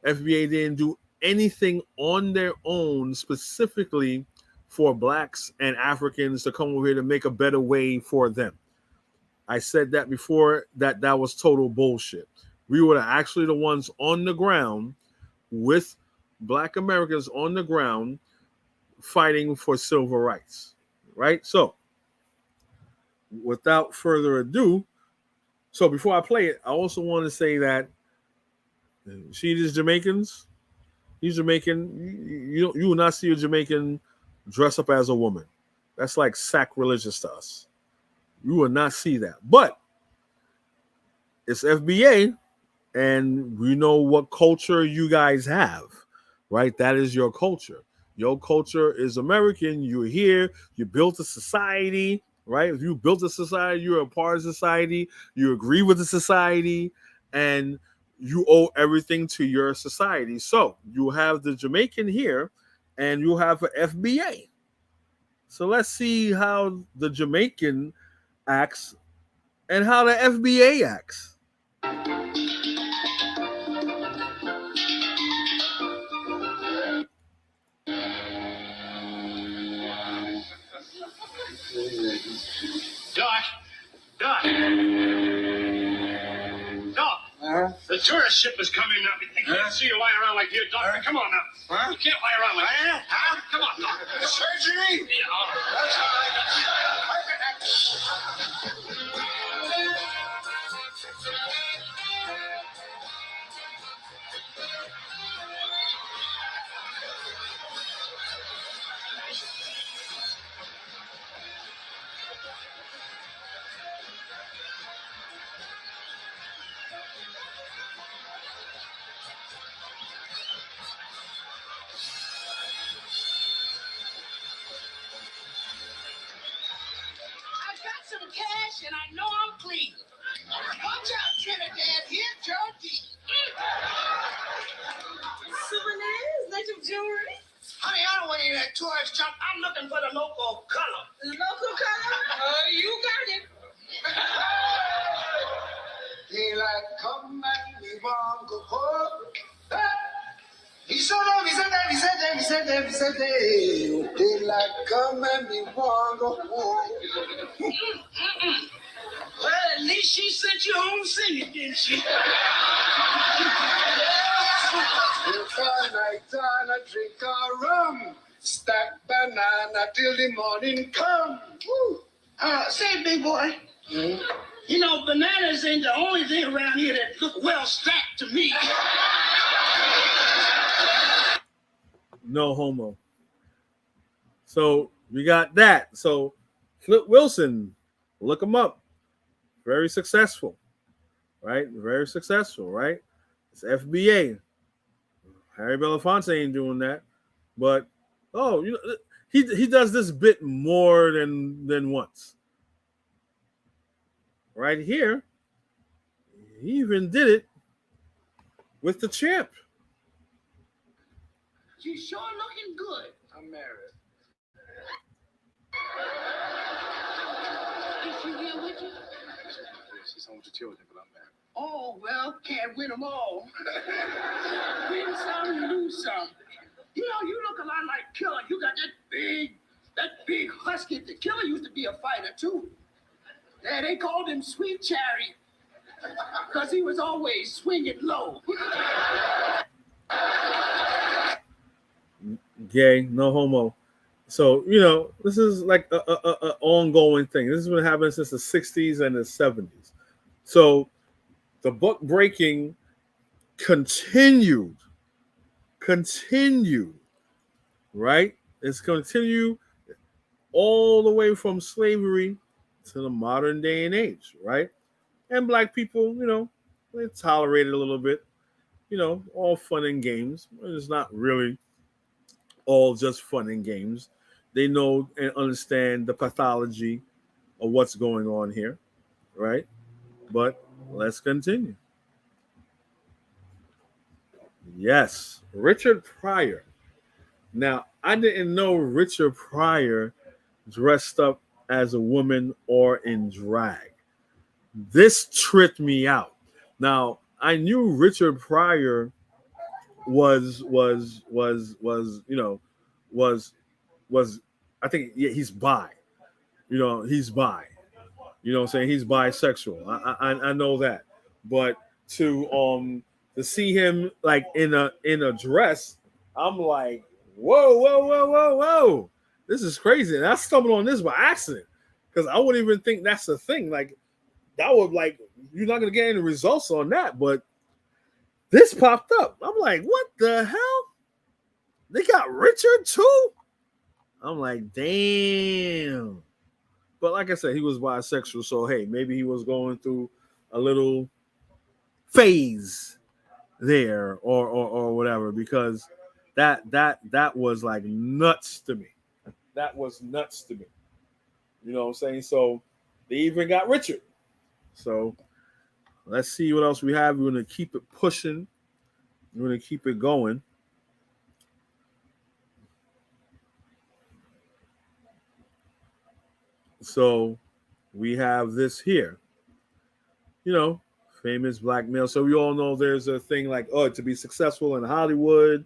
Speaker 1: FBA didn't do anything on their own specifically for Blacks and Africans to come over here to make a better way for them. I said that before, that was total bullshit. We were actually the ones on the ground with Black Americans on the ground fighting for civil rights, right? So without further ado, so before I play it, I also want to say that see these Jamaicans, he's Jamaican. You will not see a Jamaican dress up as a woman. That's like sacrilegious to us. You will not see that. But it's FBA, and we know what culture you guys have, right? That is your culture. Your culture is American. You're here. You built a society, right? If you built a society, you're a part of society. You agree with the society, and you owe everything to your society. So you have the Jamaican here, and you have an FBA. So let's see how the Jamaican acts and how the FBA acts.
Speaker 8: Doc, Doc, Doc. The tourist ship is coming now. I can't see you lying around like you, Doc. Come on now. You can't lie around like that. Come on, Doc.
Speaker 3: Surgery?
Speaker 8: Yeah, all right.
Speaker 3: That's all
Speaker 7: I got some cash and I know I'm clean. Watch out, Trinidad. Here's your deed. Souvenirs, legend jewelry. Honey, I don't want any of that tourist junk. I'm looking for the local color. The local color? You got it. Daylight come and we want to go home. He said that. Daylight come and we want to go home. Well, at least she sent you home singing, didn't she? If all night and I drink a rum, stack banana till the morning come. Woo. Say, big boy, you know, bananas ain't the only thing around here that look well stacked to me.
Speaker 1: No homo. So we got that. So Flip Wilson, look him up. Very successful, right? Very successful, right? It's FBA. Harry Belafonte ain't doing that, but you know, he does this bit more than once. Right here, he even did it with the champ.
Speaker 7: She's sure looking good. I'm married. Is she here with you?
Speaker 3: She's home to children, but I'm married.
Speaker 7: Oh, well, can't win them all. Win some, lose some. You know, you look a lot like Killer. You got that big husky. The Killer used to be a fighter, too. Yeah, they called him Sweet Cherry because he was always swinging low.
Speaker 1: Gay, no homo. So, you know, this is like a ongoing thing. This has been happening since the 60s and the 70s. So the book breaking continued, right? It's continued all the way from slavery to the modern day and age, right? And black people, you know, they tolerate it a little bit, you know, all fun and games. It's not really all just fun and games. They know and understand the pathology of what's going on here, right? But let's continue. Yes, Richard Pryor. Now, I didn't know Richard Pryor dressed up as a woman or in drag. This tripped me out. Now, I knew Richard Pryor was I think, yeah, he's bi. You know, he's bi. You know what I'm saying? He's bisexual. I know that. But to see him like in a dress, I'm like, whoa. This is crazy. And I stumbled on this by accident. Because I wouldn't even think that's a thing. Like, that would, like, you're not gonna get any results on that, but this popped up. I'm like, what the hell? They got Richard too? I'm like, damn. But like I said, he was bisexual, so hey, maybe he was going through a little phase there or whatever, because that was like nuts to me. That was nuts to me. You know what I'm saying? So they even got Richard. So let's see what else we have. We're gonna keep it pushing. We're gonna keep it going. So we have this here. You know, famous black male. So we all know there's a thing like, oh, to be successful in Hollywood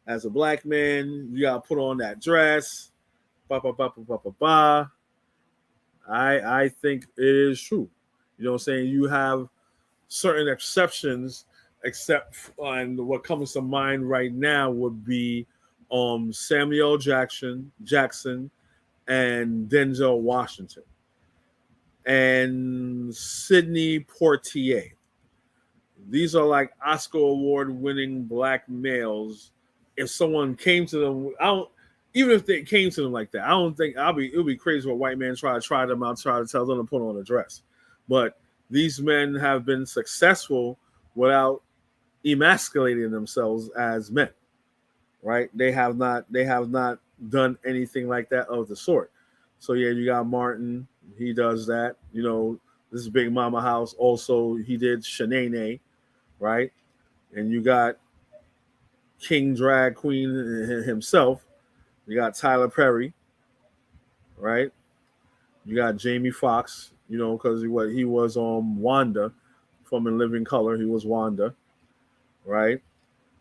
Speaker 1: as a black man, you gotta put on that dress. I think it is true. You know what I'm saying? You have certain exceptions, except and what comes to mind right now would be Samuel Jackson and Denzel Washington and Sidney Poitier. These are like Oscar award winning black males. If someone came to them, even if they came to them like that, I don't think it would be crazy for a white man try them out, try to tell them to put on a dress. But these men have been successful without emasculating themselves as men, right? They have not done anything like that of the sort. So yeah, you got Martin, he does that. This is Big Mama House. Also, he did Shanae, right? And you got King Drag Queen himself. You got Tyler Perry, right? You got Jamie Foxx, because he was Wanda from In Living Color. He was Wanda, right?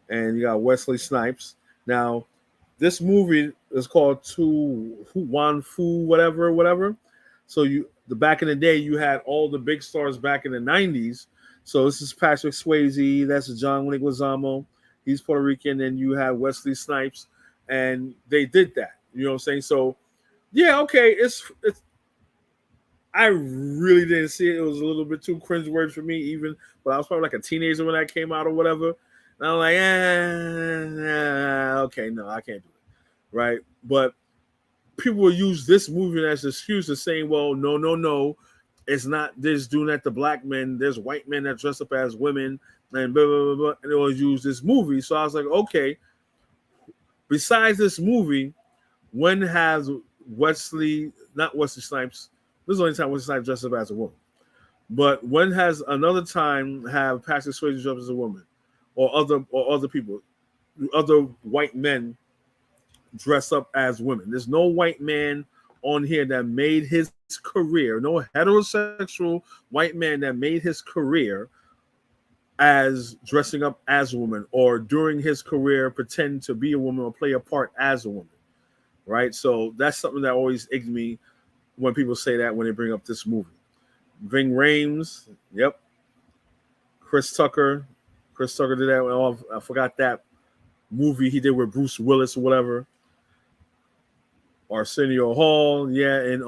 Speaker 1: And you got Wesley Snipes. Now, this movie is called Tu Wan Fu, whatever. So the back in the day, you had all the big stars back in the '90s. So this is Patrick Swayze. That's John Leguizamo. He's Puerto Rican. And you had Wesley Snipes, and they did that. You know what I'm saying? So yeah, okay. It's. I really didn't see it. It was a little bit too cringeworthy for me, even. But I was probably like a teenager when that came out or whatever. And I'm like, okay, no, I can't do it, right? But people will use this movie as an excuse of saying, well, no, it's not this doing that to black men. There's white men that dress up as women and blah, blah, blah, blah. And they always use this movie. So I was like, okay, besides this movie, when has not Wesley Snipes, this is the only time Wesley Snipes dressed up as a woman, but when has another time have Patrick Swayze dressed up as a woman or other people, other white men dress up as women? There's no white man on here that made his career, no heterosexual white man that made his career as dressing up as a woman or during his career pretend to be a woman or play a part as a woman, right? So that's something that always eggs me when people say that when they bring up this movie. Ving Rhames, yep. Chris Tucker did that. Oh, I forgot that movie he did with Bruce Willis or whatever. Arsenio Hall, yeah, and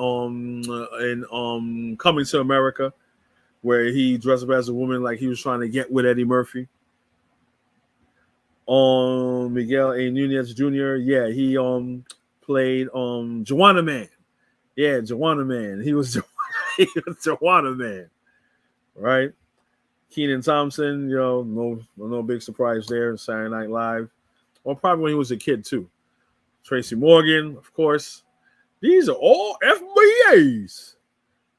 Speaker 1: Coming to America, where he dressed up as a woman like he was trying to get with Eddie Murphy. Miguel A. Nunez Jr., yeah, he played Joanna Man. Yeah, Joanna Man. He was Joanna Man, right? Kenan Thompson, no big surprise there. Saturday Night Live, or probably when he was a kid too. Tracy Morgan, of course. These are all FBAs,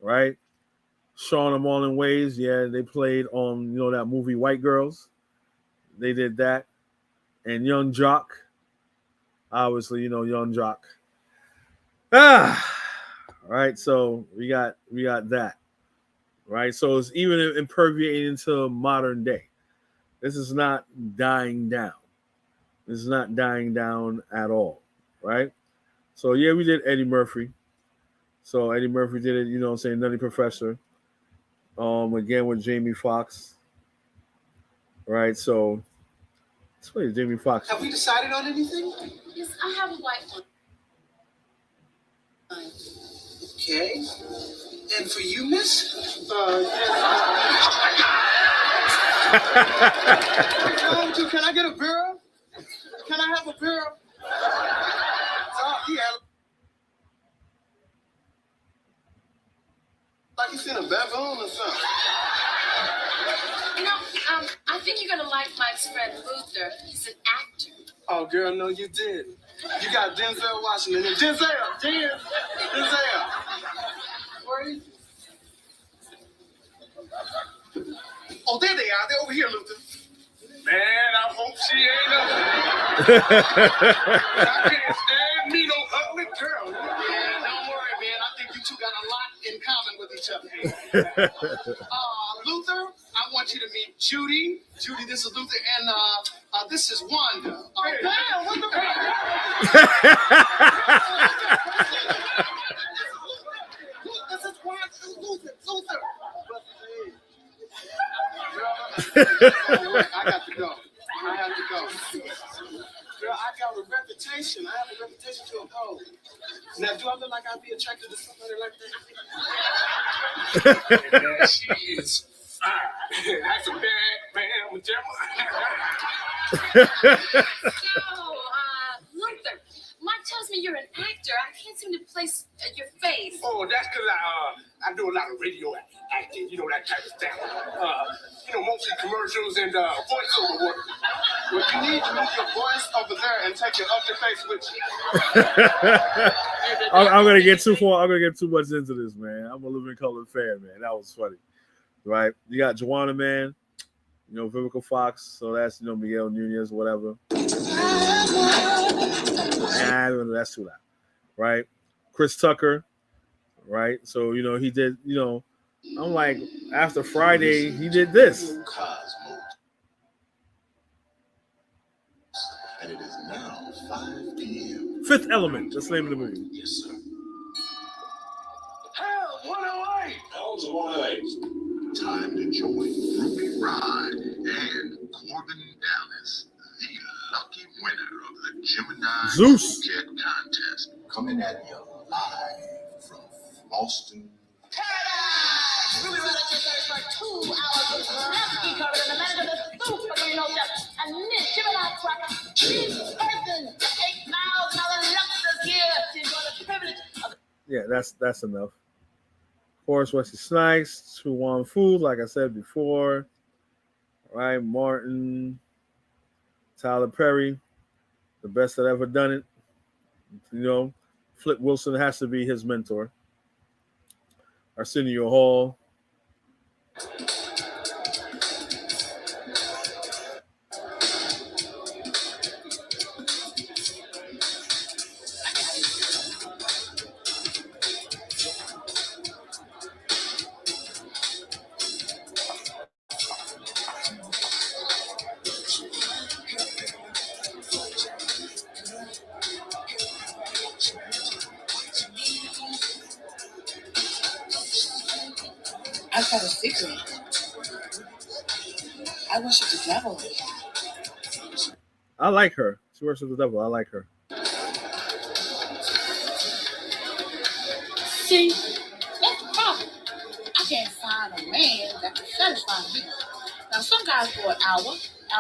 Speaker 1: right? Sean and Marlon Wayans, yeah, they played that movie White Girls. They did that, and Young Jock, obviously, Young Jock. Right. So we got that, right? So it's even imperviating into modern day. This is not dying down. This is not dying down at all, right? So yeah, we did Eddie Murphy. So Eddie Murphy did it, Nutty Professor. Again with Jamie Foxx. Right, so let's play Jamie Foxx.
Speaker 7: Have we decided on anything?
Speaker 6: Yes, I have a white one.
Speaker 7: Okay. And for you, miss? Can I get a beer? Can I have a beer? Yeah. Like you seen a baboon or something.
Speaker 6: I think you're gonna like Mike's friend Luther. He's an actor.
Speaker 7: Oh, girl, no, you did. You got Denzel Washington. Denzel. Where is he? Oh, there they are. They're over here, Luther. Man, I hope she ain't up. I can't stand me no ugly girl. Yeah, don't worry, man. I think you two got a lot in common with each other. Luther, I want you to meet Judy. Judy, this is Luther, and this is Wanda. Oh, damn, what the This is Wanda, Luther. I got to go. I have to go. Girl, I got a reputation. I have a reputation to uphold. Now, do I look like I'd be attracted to somebody like that? Yeah, she is fine. That's a bad man,
Speaker 6: Luther, Mike tells me you're an actor. I can't seem to place your face.
Speaker 7: Oh, that's because I do a lot of radio acting. You know, that type of stuff.
Speaker 8: mostly commercials and voiceover work. But you need to move your voice over there and take your ugly face with you.
Speaker 1: I'm gonna get too far. I'm gonna get too much into this, man. I'm a living color fan, man. That was funny, right? You got Joanna Man, Vivica Fox. So that's Miguel Nunez, whatever. That's too loud, right? Chris Tucker, right? So he did. I'm like, after Friday, he did this.
Speaker 3: And it is now 5 p.m.
Speaker 1: Fifth Element. That's the name of the movie.
Speaker 3: Yes, sir.
Speaker 8: Hell, 108! Hell's 108.
Speaker 3: Time to join Ruby Rod and Corbin Dallas, the lucky winner of the Gemini
Speaker 1: Zeus
Speaker 3: Jet Contest. Coming at you live from Austin.
Speaker 6: Ruby Rod at your service for 2 hours of nasty covered in the manager of the soup for green Ocean and this Gemini cracker. This person, 8,000 luxus here to enjoy the privilege of.
Speaker 1: Yeah, that's enough. Horace Wesley Snipes, Chuan Fu, like I said before. Right, Martin, Tyler Perry, the best that ever done it. Flip Wilson has to be his mentor. Arsenio Hall.
Speaker 9: I've got a secret. I worship the devil.
Speaker 1: I like her. She worships the devil. I like her.
Speaker 9: See, that's the problem. I can't find a man that can satisfy me. Now, some guys go an hour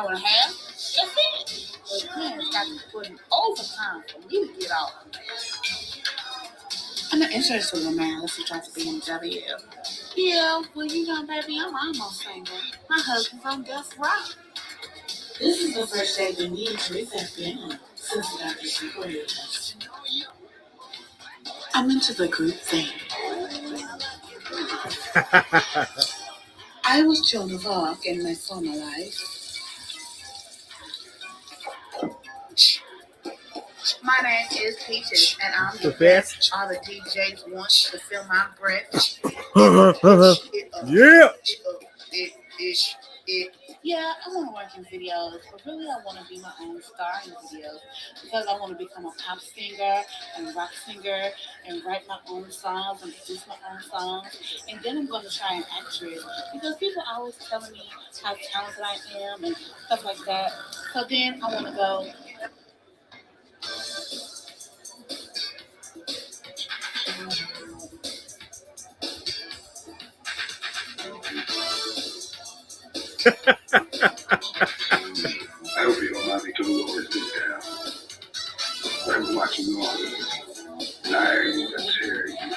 Speaker 9: and a half, that's it. But man's got to put in overtime for me to get off. I'm not interested in a man unless he drives a BMW. Yeah, well, baby, I'm almost single. My husband's on death row. This is the first day we need to IS FBA since the doctor separated us. I'm into the group thing. I was Joan of Arc in my former life. My name is Peaches, and I'm the best. All the DJs want to feel my breath.
Speaker 1: Yeah.
Speaker 9: Yeah, I want to work in videos, but really I want to be my own star in videos because I want to become a pop singer and rock singer and write my own songs and produce my own songs. And then I'm going to try an actress because people are always telling me how talented I am and stuff like that. So then I want to go.
Speaker 8: I hope you don't mind me to lower this down. I'm watching all this lying and tearing and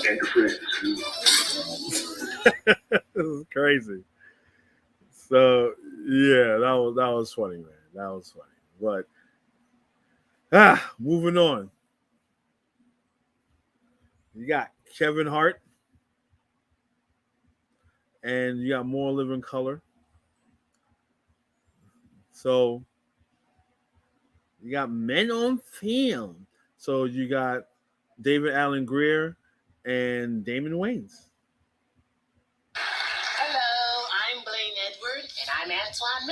Speaker 8: your friends too.
Speaker 1: This is crazy. So yeah, that was funny, man. That was funny. But moving on. You got Kevin Hart. And you got More Living Color. So you got Men on Film. So you got David Allen Greer and Damon Wayans.
Speaker 10: Hello, I'm Blaine Edward, and I'm Antoine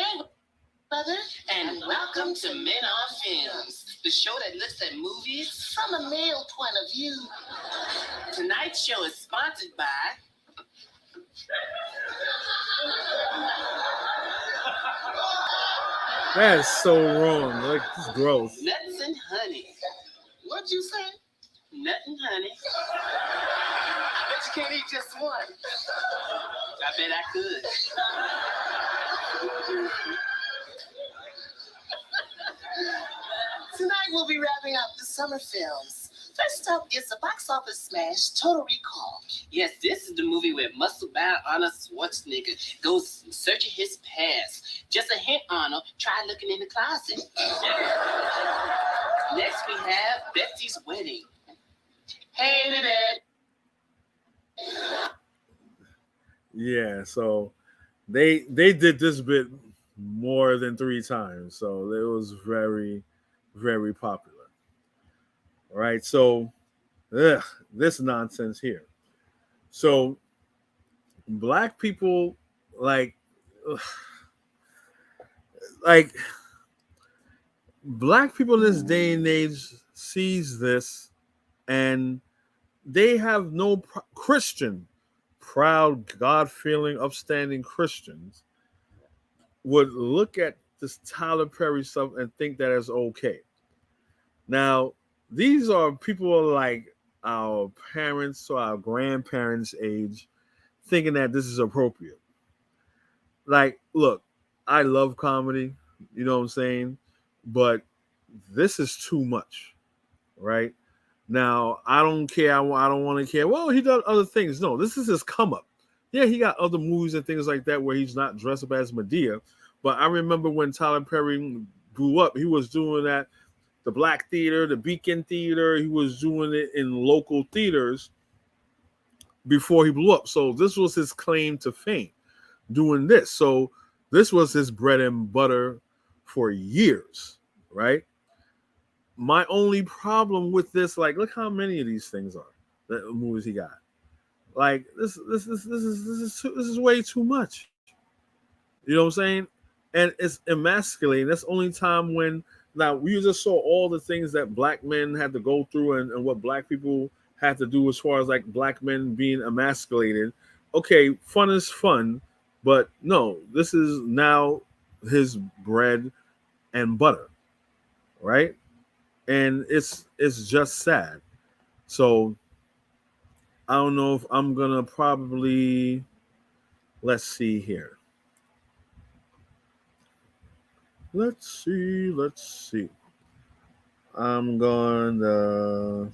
Speaker 10: Mayweather, and welcome to Men on Films, the show that looks at movies from a male point of view. Tonight's show is sponsored by
Speaker 1: That is so wrong. Like, it's gross.
Speaker 10: Nuts and Honey. What'd you say? Nut and honey. I bet you can't eat just one. I bet I could. Tonight we'll be wrapping up the summer films. First up is the box office smash Total Recall. Yes, this is the movie where muscle-bound Arnold Schwarzenegger goes searching his past. Just a hint, Arnold, try looking in the closet. Next we have Betsy's Wedding. Hated it.
Speaker 1: Yeah, so they did this bit more than 3 times, so it was very, very popular. All right, so this nonsense here. So black people like ugh, like black people in this day and age sees this, and they have no Christian, proud, God-feeling, upstanding Christians would look at this Tyler Perry stuff and think that is okay. Now, these are people like our parents or our grandparents' age thinking that this is appropriate. Like, look, I love comedy, you know what I'm saying? But this is too much, right? Now, I don't care. I don't want to care. Well, he does other things. No, this is his come up. Yeah, he got other movies and things like that where he's not dressed up as Medea. But I remember when Tyler Perry grew up, he was doing that, the Black Theater, the Beacon Theater. He was doing it in local theaters before he blew up. So this was his claim to fame, doing this. So this was his bread and butter for years, right? My only problem with this, like, look how many of these things are, the movies he got. Like this is way too much. You know what I'm saying? And it's emasculating. That's the only time when now we just saw all the things that black men had to go through and what black people had to do as far as like black men being emasculated. Okay, fun is fun, but no, this is now his bread and butter, right? And it's just sad. So I don't know if I'm gonna probably, let's see here. Let's see. I'm gonna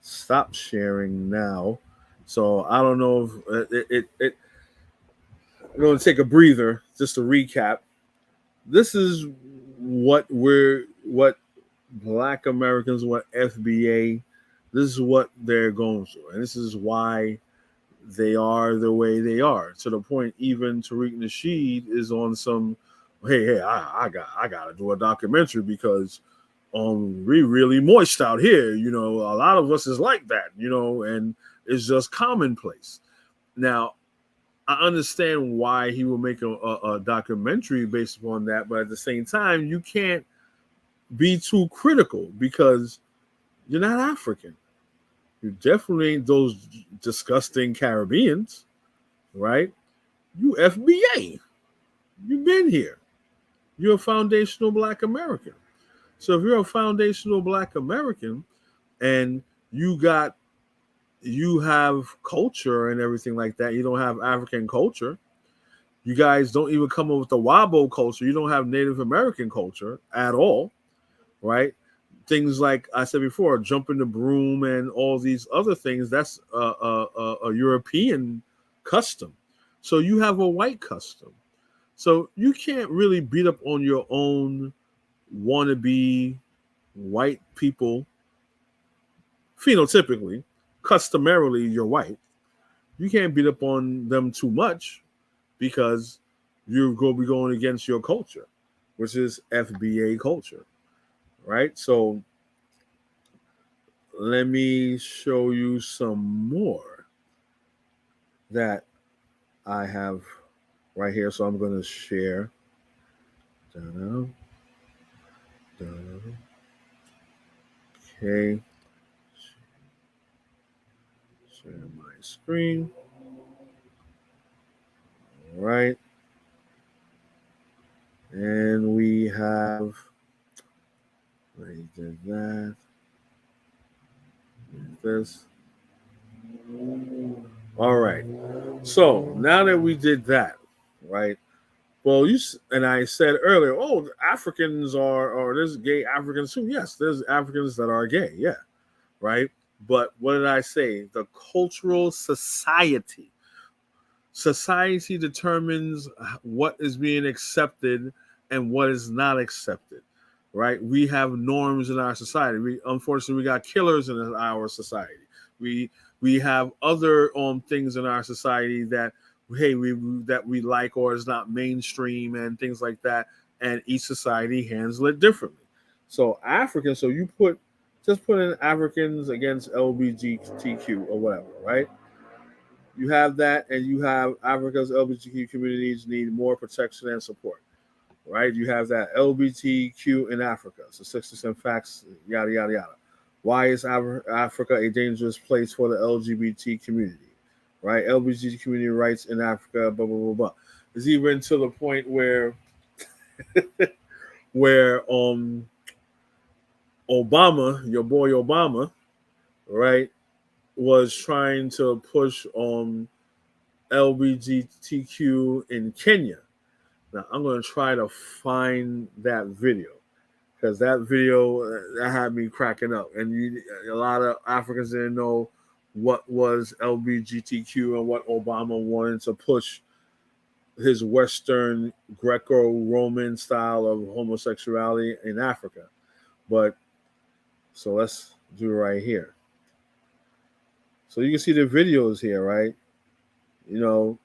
Speaker 1: stop sharing now. So I don't know if I'm gonna take a breather just to recap. This is what Black Americans, what FBA, this is what they're going through, and this is why they are the way they are. To the point, even Tariq Nasheed is on some, hey, I gotta do a documentary because we really moist out here. You know, a lot of us is like that. You know, and it's just commonplace. Now, I understand why he will make a documentary based upon that, but at the same time, you can't be too critical because you're not African. You definitely ain't those disgusting Caribbeans, right? You FBA. You've been here. You're a foundational Black American. So if you're a foundational Black American and you have culture and everything like that, you don't have African culture. You guys don't even come up with the Wabo culture. You don't have Native American culture at all, right? Things like I said before, jumping the broom and all these other things, that's a European custom. So you have a white custom. So you can't really beat up on your own wannabe white people. Phenotypically, customarily, you're white. You can't beat up on them too much because you're going to be going against your culture, which is FBA culture, right? So let me show you some more that I have right here. So I'm going to share. Da-da, da-da. Okay. Share my screen. All right. And we have, we did that. This. All right. So now that we did that, right? Well, and I said earlier, oh, Africans are, or there's gay Africans too. Yes, there's Africans that are gay. Yeah. right? But what did I say? The cultural society. Society determines what is being accepted and what is not accepted, right? We have norms in our society. Unfortunately, we got killers in our society. We we have other things in our society that we like or is not mainstream and things like that. And each society handles it differently. So Africans, so you put in Africans against LBGTQ or whatever, right? You have that, and you have Africa's LGBTQ communities need more protection and support, right? You have that LGBTQ in Africa, so 6% facts, yada yada yada. Why is Africa a dangerous place for the LGBT community, right? LGBT community rights in Africa, blah blah blah blah. It's even to the point where Obama, your boy Obama, right, was trying to push LBGTQ in Kenya. Now I'm going to try to find that video because that video that had me cracking up, and a lot of Africans didn't know what was LBGTQ and what Obama wanted to push his Western Greco-Roman style of homosexuality in Africa. But so let's do it right here. So you can see the videos here, right? You know,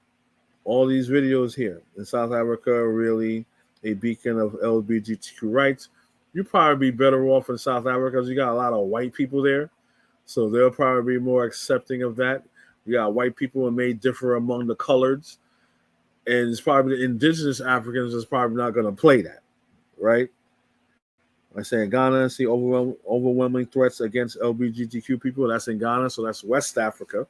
Speaker 1: all these videos here in South Africa, really a beacon of LGBTQ rights. You'd probably be better off in South Africa because you got a lot of white people there. So they'll probably be more accepting of that. You got white people and may differ among the coloreds. And it's probably the indigenous Africans is probably not going to play that, right? I say in Ghana, see overwhelming threats against LGBTQ people. That's in Ghana, so that's West Africa,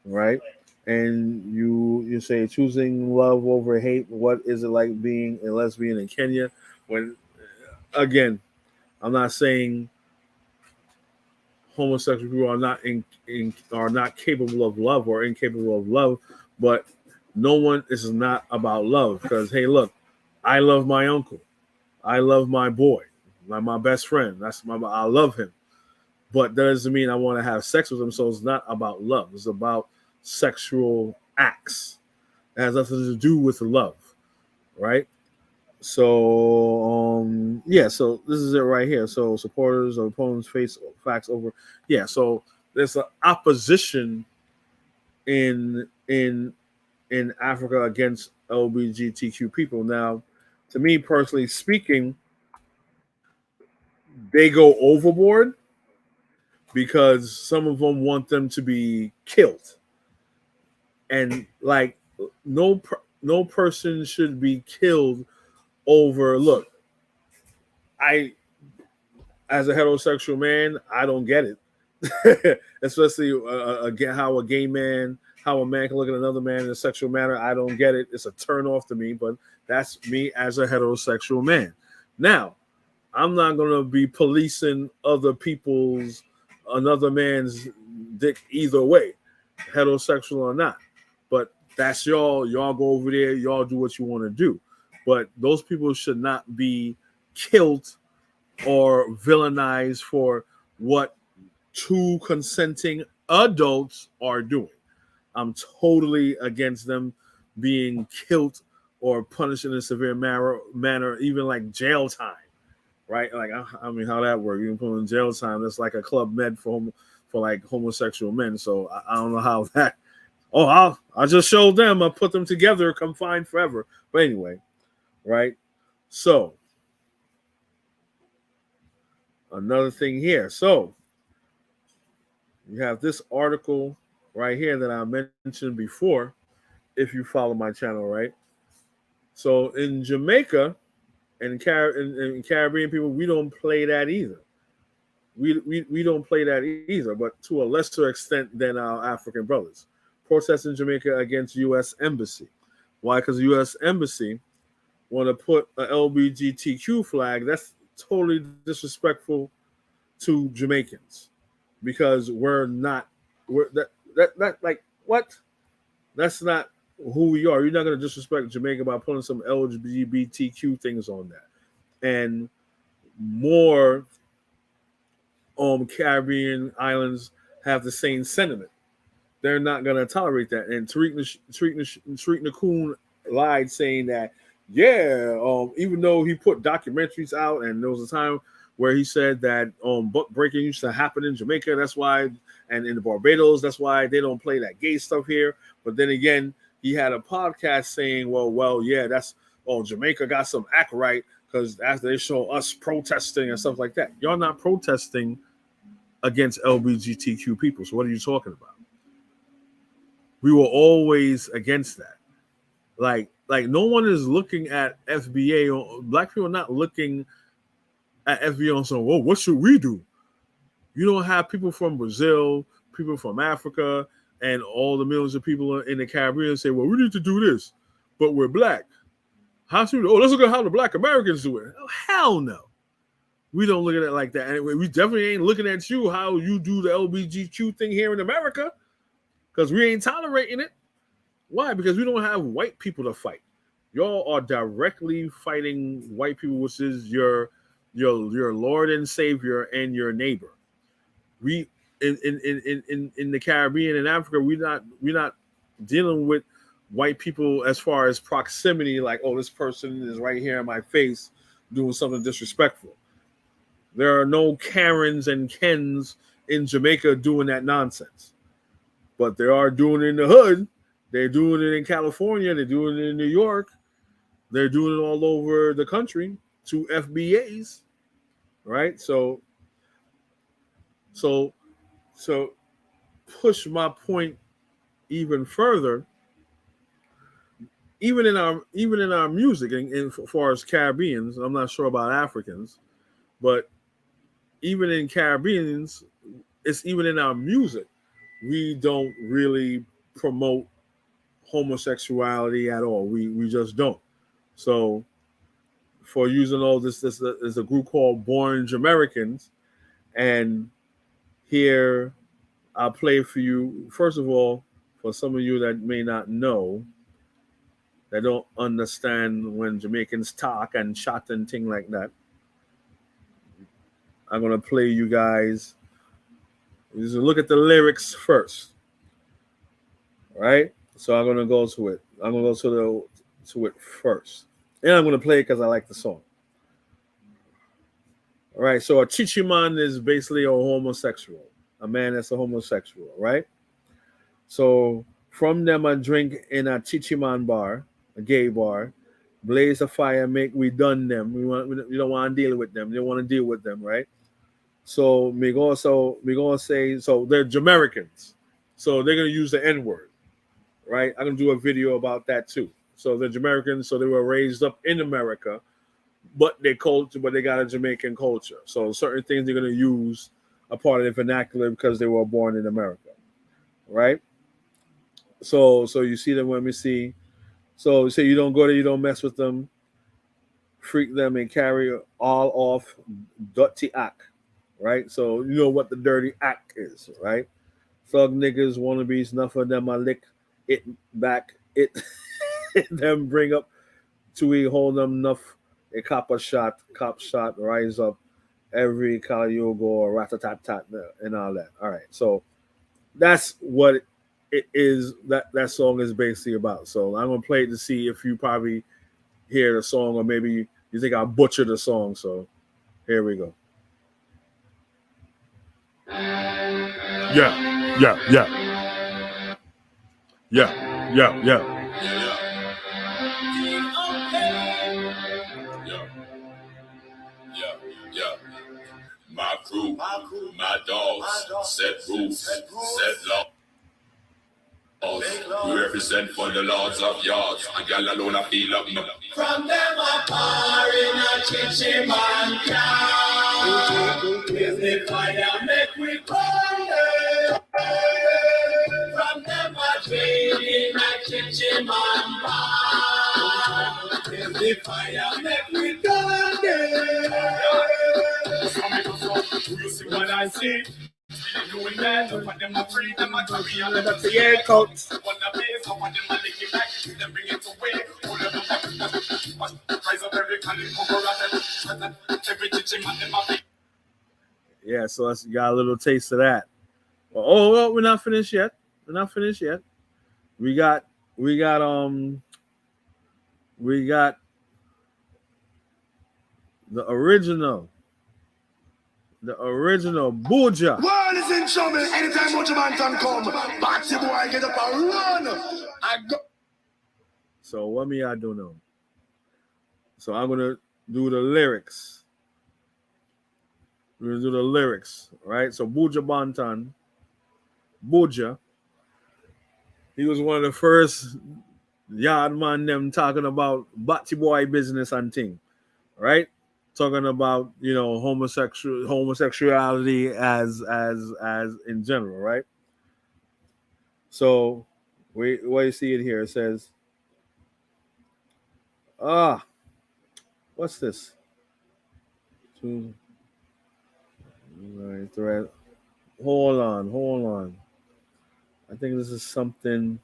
Speaker 1: right? And you say choosing love over hate. What is it like being a lesbian in Kenya? When again, I'm not saying homosexual people are not capable of love or incapable of love, but no one. This is not about love because hey, look, I love my uncle, I love my boy, my best friend. I love him, but that doesn't mean I want to have sex with him. So it's not about love. It's about sexual acts. It has nothing to do with love, right? So yeah, so this is it right here. So supporters or opponents face facts over. Yeah, so there's an opposition in Africa against LGBTQ people. Now, to me personally speaking, they go overboard because some of them want them to be killed, and like no person should be killed over. Look, I as a heterosexual man, I don't get it, especially how a man can look at another man in a sexual manner. I don't get it. It's a turn off to me, but that's me as a heterosexual man. Now, I'm not going to be policing another man's dick either way, heterosexual or not. But that's y'all. Y'all go over there. Y'all do what you want to do. But those people should not be killed or villainized for what two consenting adults are doing. I'm totally against them being killed or punished in a severe manner, even like jail time, right? Like, I mean, how that works? You can put them in jail time. That's like a club med for like homosexual men. So I don't know how that. Oh, I just showed them. I put them together, confined forever. But anyway, right? So another thing here. So you have this article right here that I mentioned before. If you follow my channel, right? So in Jamaica and Caribbean people, we don't play that either. We don't play that either, but to a lesser extent than our African brothers. Protests in Jamaica against U.S. Embassy. Why? Because the U.S. Embassy want to put an LBGTQ flag. That's totally disrespectful to Jamaicans because we're that like what? That's not who we are. You're not going to disrespect Jamaica by putting some LGBTQ things on that. And more Caribbean islands have the same sentiment. They're not going to tolerate that. And Tariq Nakoon lied saying that, yeah, even though he put documentaries out, and there was a time where he said that buck breaking used to happen in Jamaica. That's why, and in the Barbados, that's why they don't play that gay stuff here. But then again, he had a podcast saying, well, yeah, that's Jamaica got some act right because after they show us protesting and stuff like that, y'all not protesting against LBGTQ people. So what are you talking about? We were always against that. Like no one is looking at FBA, or black people are not looking at FBA and saying, well, what should we do? You don't have people from Brazil, people from Africa, and all the millions of people in the Caribbean say, well, we need to do this, but we're black. How should we? Oh, let's look at how the black Americans do it. Oh, hell no. We don't look at it like that. And we definitely ain't looking at you how you do the LBGTQ thing here in America, because we ain't tolerating it. Why? Because we don't have white people to fight. Y'all are directly fighting white people, which is your Lord and Savior and your neighbor. We in the Caribbean and Africa, we're not dealing with white people as far as proximity, like, oh, this person is right here in my face doing something disrespectful. There are no Karens and Kens in Jamaica doing that nonsense. But they are doing it in the hood. They're doing it in California. They're doing it in New York. They're doing it all over the country to FBAs, right? So push my point even further. Even in our music, and as far as Caribbeans, I'm not sure about Africans, but even in Caribbeans, it's even in our music, we don't really promote homosexuality at all. We just don't. So for using all this is a group called Born Jamericans, and here I'll play for you. First of all, for some of you that may not know, that don't understand when Jamaicans talk and chat and thing like that, I'm gonna play you guys. Just look at the lyrics first, right? So I'm gonna go to it. I'm gonna go to it first, and I'm gonna play it because I like the song. All right. So a chichiman is basically a homosexual, a man that's a homosexual, right? So from them, I drink in a chichiman bar, a gay bar, blaze a fire, make we done them. We don't want to deal with them. They want to deal with them, right? So we gonna say, so they're Jamericans, so they're gonna use the N word, right? I'm gonna do a video about that too. So they're Jamericans, so they were raised up in America, but they got a Jamaican culture. So certain things they're gonna use a part of the vernacular because they were born in America, right? So you see them when we see. So say you don't go there, you don't mess with them, freak them, and carry all off dirty act, right? So you know what the dirty act is, right? Thug niggas, wannabes, enough of them I lick it back, it them bring up to we hold them enough, a cop shot, rise up, every Caliugo or rat-a-tat-tat and all that. All right, so that's what it is that song is basically about. So I'm gonna play it to see if you probably hear the song, or maybe you think I butchered the song. So here we go. Yeah.
Speaker 11: My crew, my dogs, set rules, set laws. We represent for the lords of yards. A gal alone I feel up. From them a par in a chichi man car. With the fire make we burn. From them a train in a chichi man bar. With the fire make we burn. So you see what I see? Doing that, but them a free, them a carry on the air coats. One of these, some of them a lick it back, them bring it away. All of them rise up every caliber, every chichi man, them a
Speaker 1: Yeah, so let's got a little taste of that. Oh, well, we're not finished yet. We're not finished yet. We got we got we got the original Buja.
Speaker 7: World is in trouble. Anytime Buju Banton come, Batsy boy get up and run. I go.
Speaker 1: So what me I do now? So I'm gonna do the lyrics. We're gonna do the lyrics, right? So Buja Banton, Buja, he was one of the first yard man them talking about Batsy boy business and thing, right? Talking about homosexuality as in general, right? So what you see it here, it says, what's this? Two, right, thread. Hold on. I think this is something.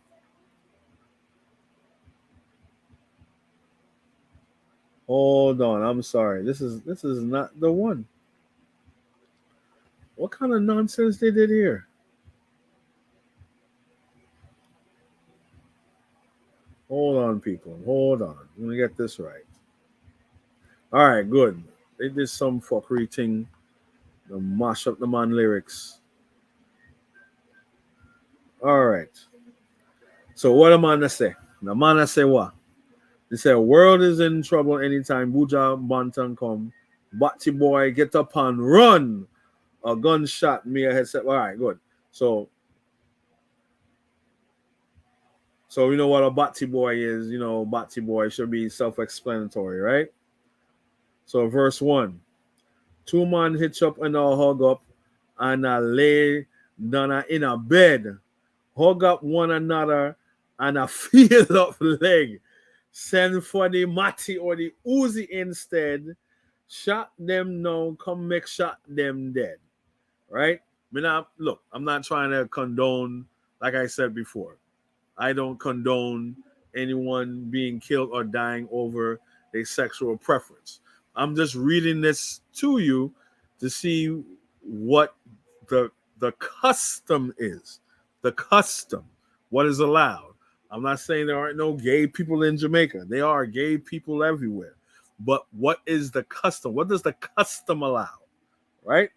Speaker 1: Hold on, I'm sorry. This is not the one. What kind of nonsense they did here? Hold on, people. Hold on. Let me get this right. All right, good. They did some fuckery thing. They mash up the man lyrics. All right. So what am I gonna say? The man say what? They say world is in trouble anytime Buja Banton come. Batsy boy get up and run. A gunshot me a headset. All right, good. So you know what a Batsy boy is. You know, Batsy boy should be self-explanatory, right? So verse 1. Two man hitch up and a hug up and a lay down in a bed. Hug up one another and a feel up leg. Send for the Matty or the Uzi instead. Shot them now, come make shot them dead. Right? Look, I'm not trying to condone, like I said before. I don't condone anyone being killed or dying over their sexual preference. I'm just reading this to you to see what the custom is. The custom, what is allowed. I'm not saying there aren't no gay people in Jamaica. There are gay people everywhere. But what is the custom? What does the custom allow? Right?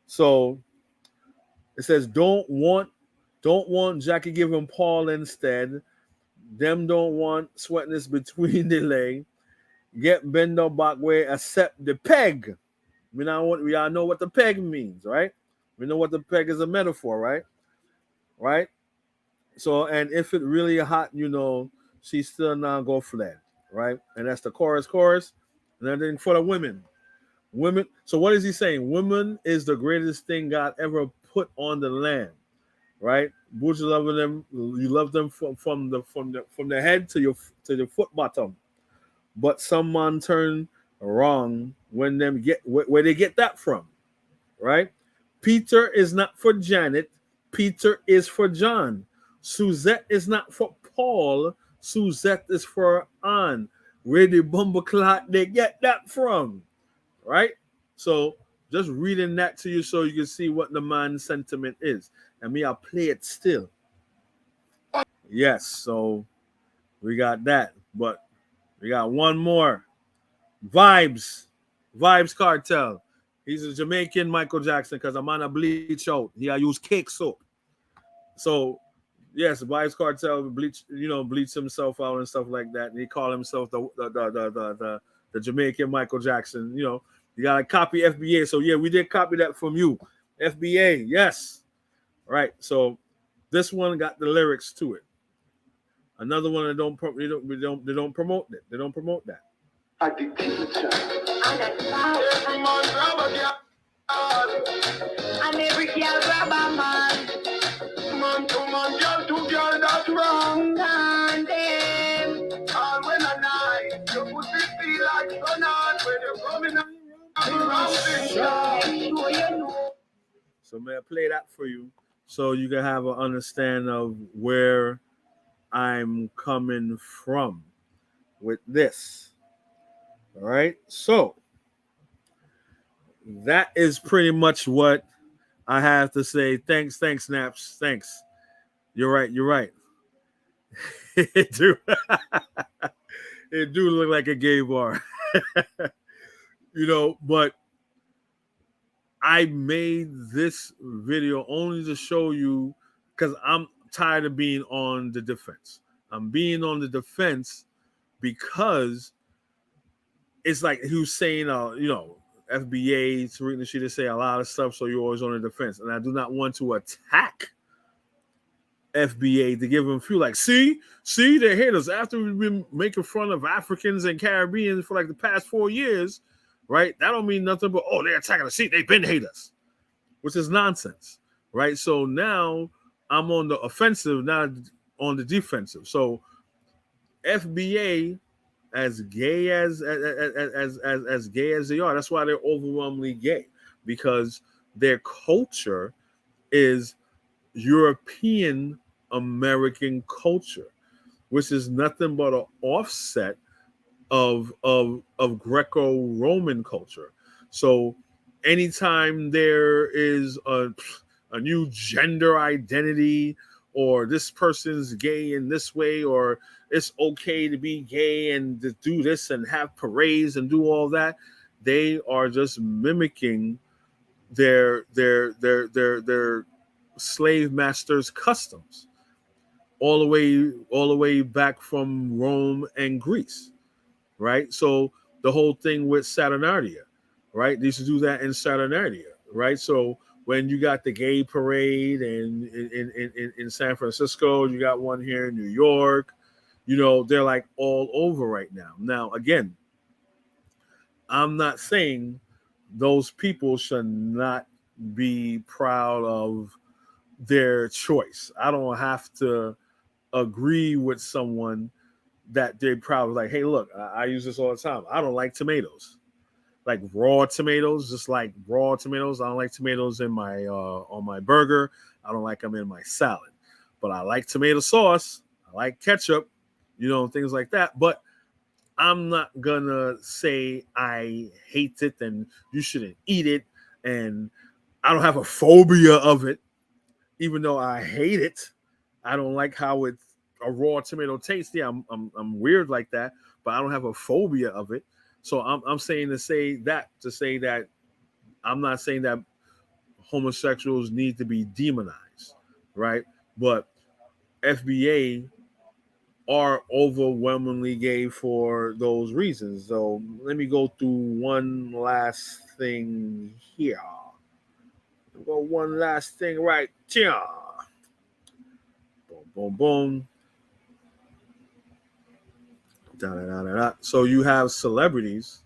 Speaker 1: So it says, don't want Jackie giving Paul instead. Them don't want sweatness between the leg. Get bend up back way, accept the peg. We all know what the peg means, right? We know what the peg is a metaphor, right? Right? So, and if it really hot, she still not go flat, right? And that's the chorus, and then for the women. So what is he saying? Women is the greatest thing God ever put on the land, right? Would you love them? You love them from the head to the foot bottom. But some man turn wrong when them get where they get that from, right? Peter is not for Janet. Peter is for John. Suzette is not for Paul. Suzette is for Anne. Where the bumbleclot they get that from, right? So just reading that to you so you can see what the man's sentiment is. And me, I'll play it still. Yes, so we got that. But we got one more. Vibes Cartel. He's a Jamaican Michael Jackson because I'm on a bleach out. He I use cake soap. So yes, Vibes Cartel bleach himself out and stuff like that. And he called himself the Jamaican Michael Jackson. You gotta copy FBA. So yeah, we did copy that from you. FBA, yes. Right. So this one got the lyrics to it. Another one that don't promote it. They don't promote that.
Speaker 6: And every girl grab a man. Man to man, girl to girl, that's wrong. And them. All when a night, you put it feel like sun on when you're coming up.
Speaker 1: So may I play that for you so you can have an understanding of where I'm coming from with this. All right. So that is pretty much what I have to say. Thanks, Snaps. Thanks. You're right. it do it do look like a gay bar. But I made this video only to show you, because I'm tired of being on the defense. I'm being on the defense because it's like he was saying, FBA, Tariq Nasheed, say a lot of stuff, so you're always on the defense. And I do not want to attack FBA to give them fuel. Like, see, they hate us after we've been making fun of Africans and Caribbeans for like the past 4 years, right? That don't mean nothing but, they're attacking us. See, they've been hate us, which is nonsense, right? So now I'm on the offensive, not on the defensive. So FBA, as gay as gay as they are, that's why they're overwhelmingly gay, because their culture is European American culture, which is nothing but an offset of Greco-Roman culture. So anytime there is a new gender identity, or this person's gay in this way, or it's okay to be gay and to do this and have parades and do all that, they are just mimicking their slave masters' customs, all the way back from Rome and Greece, right? So the whole thing with Saturnalia, right? They used to do that in Saturnalia, right? So when you got the gay parade and in San Francisco, you got one here in New York, they're like all over right now. Now, again, I'm not saying those people should not be proud of their choice. I don't have to agree with someone that they're proud of. Like, hey, look, I use this all the time. I don't like tomatoes, like raw tomatoes, just like raw tomatoes. I don't like tomatoes in my on my burger. I don't like them in my salad, but I like tomato sauce. I like ketchup, things like that. But I'm not gonna say I hate it and you shouldn't eat it, and I don't have a phobia of it, even though I hate it. I don't like how a raw tomato tastes. Yeah, I'm weird like that, but I don't have a phobia of it. So I'm saying to say that I'm not saying that homosexuals need to be demonized, right? But FBA are overwhelmingly gay for those reasons. So let me go through one last thing here. One last thing right here. Boom, boom, boom. Da, da, da, da, da. So you have celebrities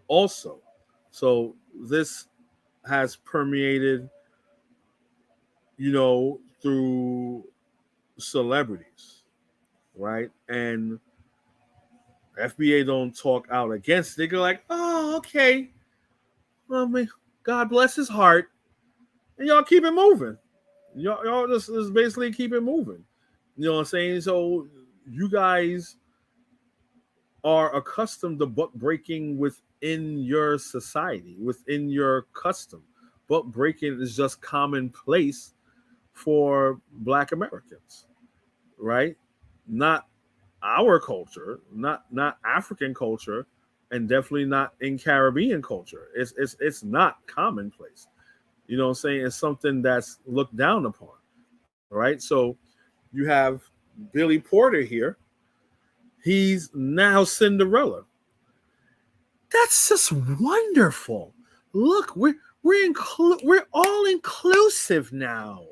Speaker 1: also. So this has permeated, through celebrities, right? And FBA don't talk out against it. They go like, oh, okay. Well, God bless his heart. And y'all keep it moving. Y'all just basically keep it moving. You know what I'm saying? So you guys are accustomed to buck breaking within your society, within your custom. Buck breaking is just commonplace for Black Americans, right? Not our culture, not African culture, and definitely not in Caribbean culture. It's not commonplace. You know what I'm saying? It's something that's looked down upon, right? So you have Billy Porter here. He's now Cinderella. That's just wonderful. Look, we're all inclusive now.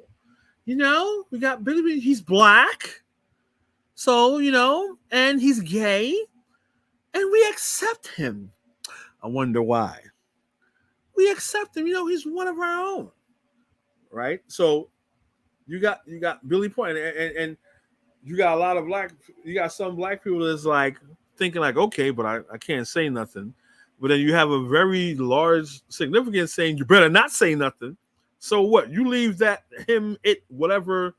Speaker 1: We got Billy. He's Black, so and he's gay, and we accept him. I wonder why. We accept him. He's one of our own, right? So you got Billy Porter, and you got a lot of you got some Black people that's like thinking like, okay, but I can't say nothing. But then you have a very large significance saying you better not say nothing. So what? You leave that him, it, whatever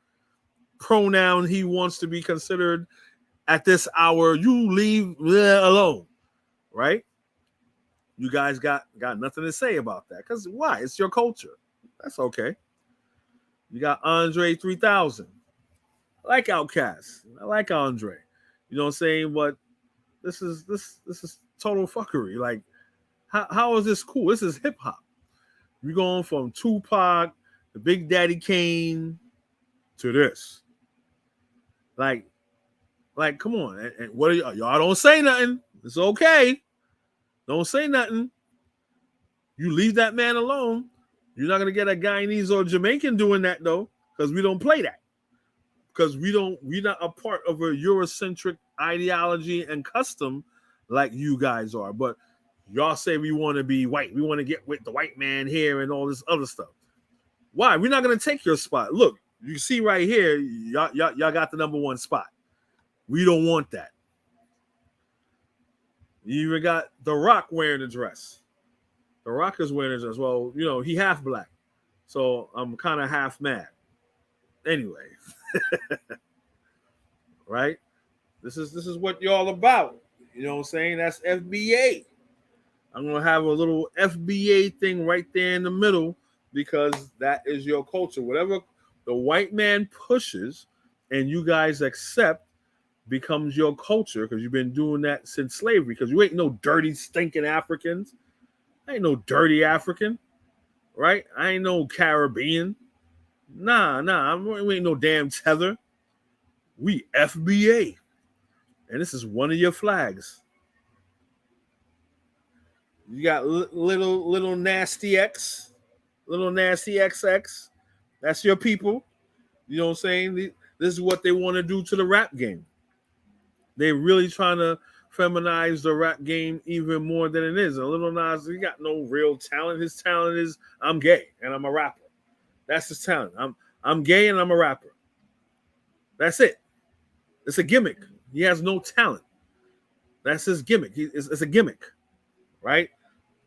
Speaker 1: pronoun he wants to be considered at this hour, you leave alone, right? You guys got nothing to say about that. Because why? It's your culture. That's okay. You got Andre 3000. I like Outkast. I like Andre. You know what I'm saying? But this is total fuckery. Like, how is this cool? This is hip hop. We're going from Tupac to Big Daddy Kane to this. Like, come on. And what are y'all don't say nothing. It's okay. Don't say nothing. You leave that man alone. You're not gonna get a Guyanese or Jamaican doing that though, because we don't play that. Because we're not a part of a Eurocentric ideology and custom like you guys are. But y'all say we want to be white. We want to get with the white man here and all this other stuff. Why? We're not gonna take your spot. Look, you see right here, y'all got the number one spot. We don't want that. You even got The Rock wearing a dress. The Rock is wearing a dress. Well, you know, he half black. So I'm kind of half mad. Anyway. Right? This is what y'all about. You know what I'm saying? That's FBA. I'm going to have a little FBA thing right there in the middle because that is your culture. Whatever the white man pushes and you guys accept becomes your culture because you've been doing that since slavery because you ain't no dirty, stinking Africans. I ain't no dirty African, right? I ain't no Caribbean. Nah, we ain't no damn tether. We FBA. And this is one of your flags. You got little nasty X, little nasty XX. That's your people. You know what I'm saying? This is what they want to do to the rap game. They're really trying to feminize the rap game even more than it is. And Lil Nas, he got no real talent. His talent is I'm gay and I'm a rapper. That's his talent. I'm gay and I'm a rapper. That's it. It's a gimmick. He has no talent. That's his gimmick. It's a gimmick, right?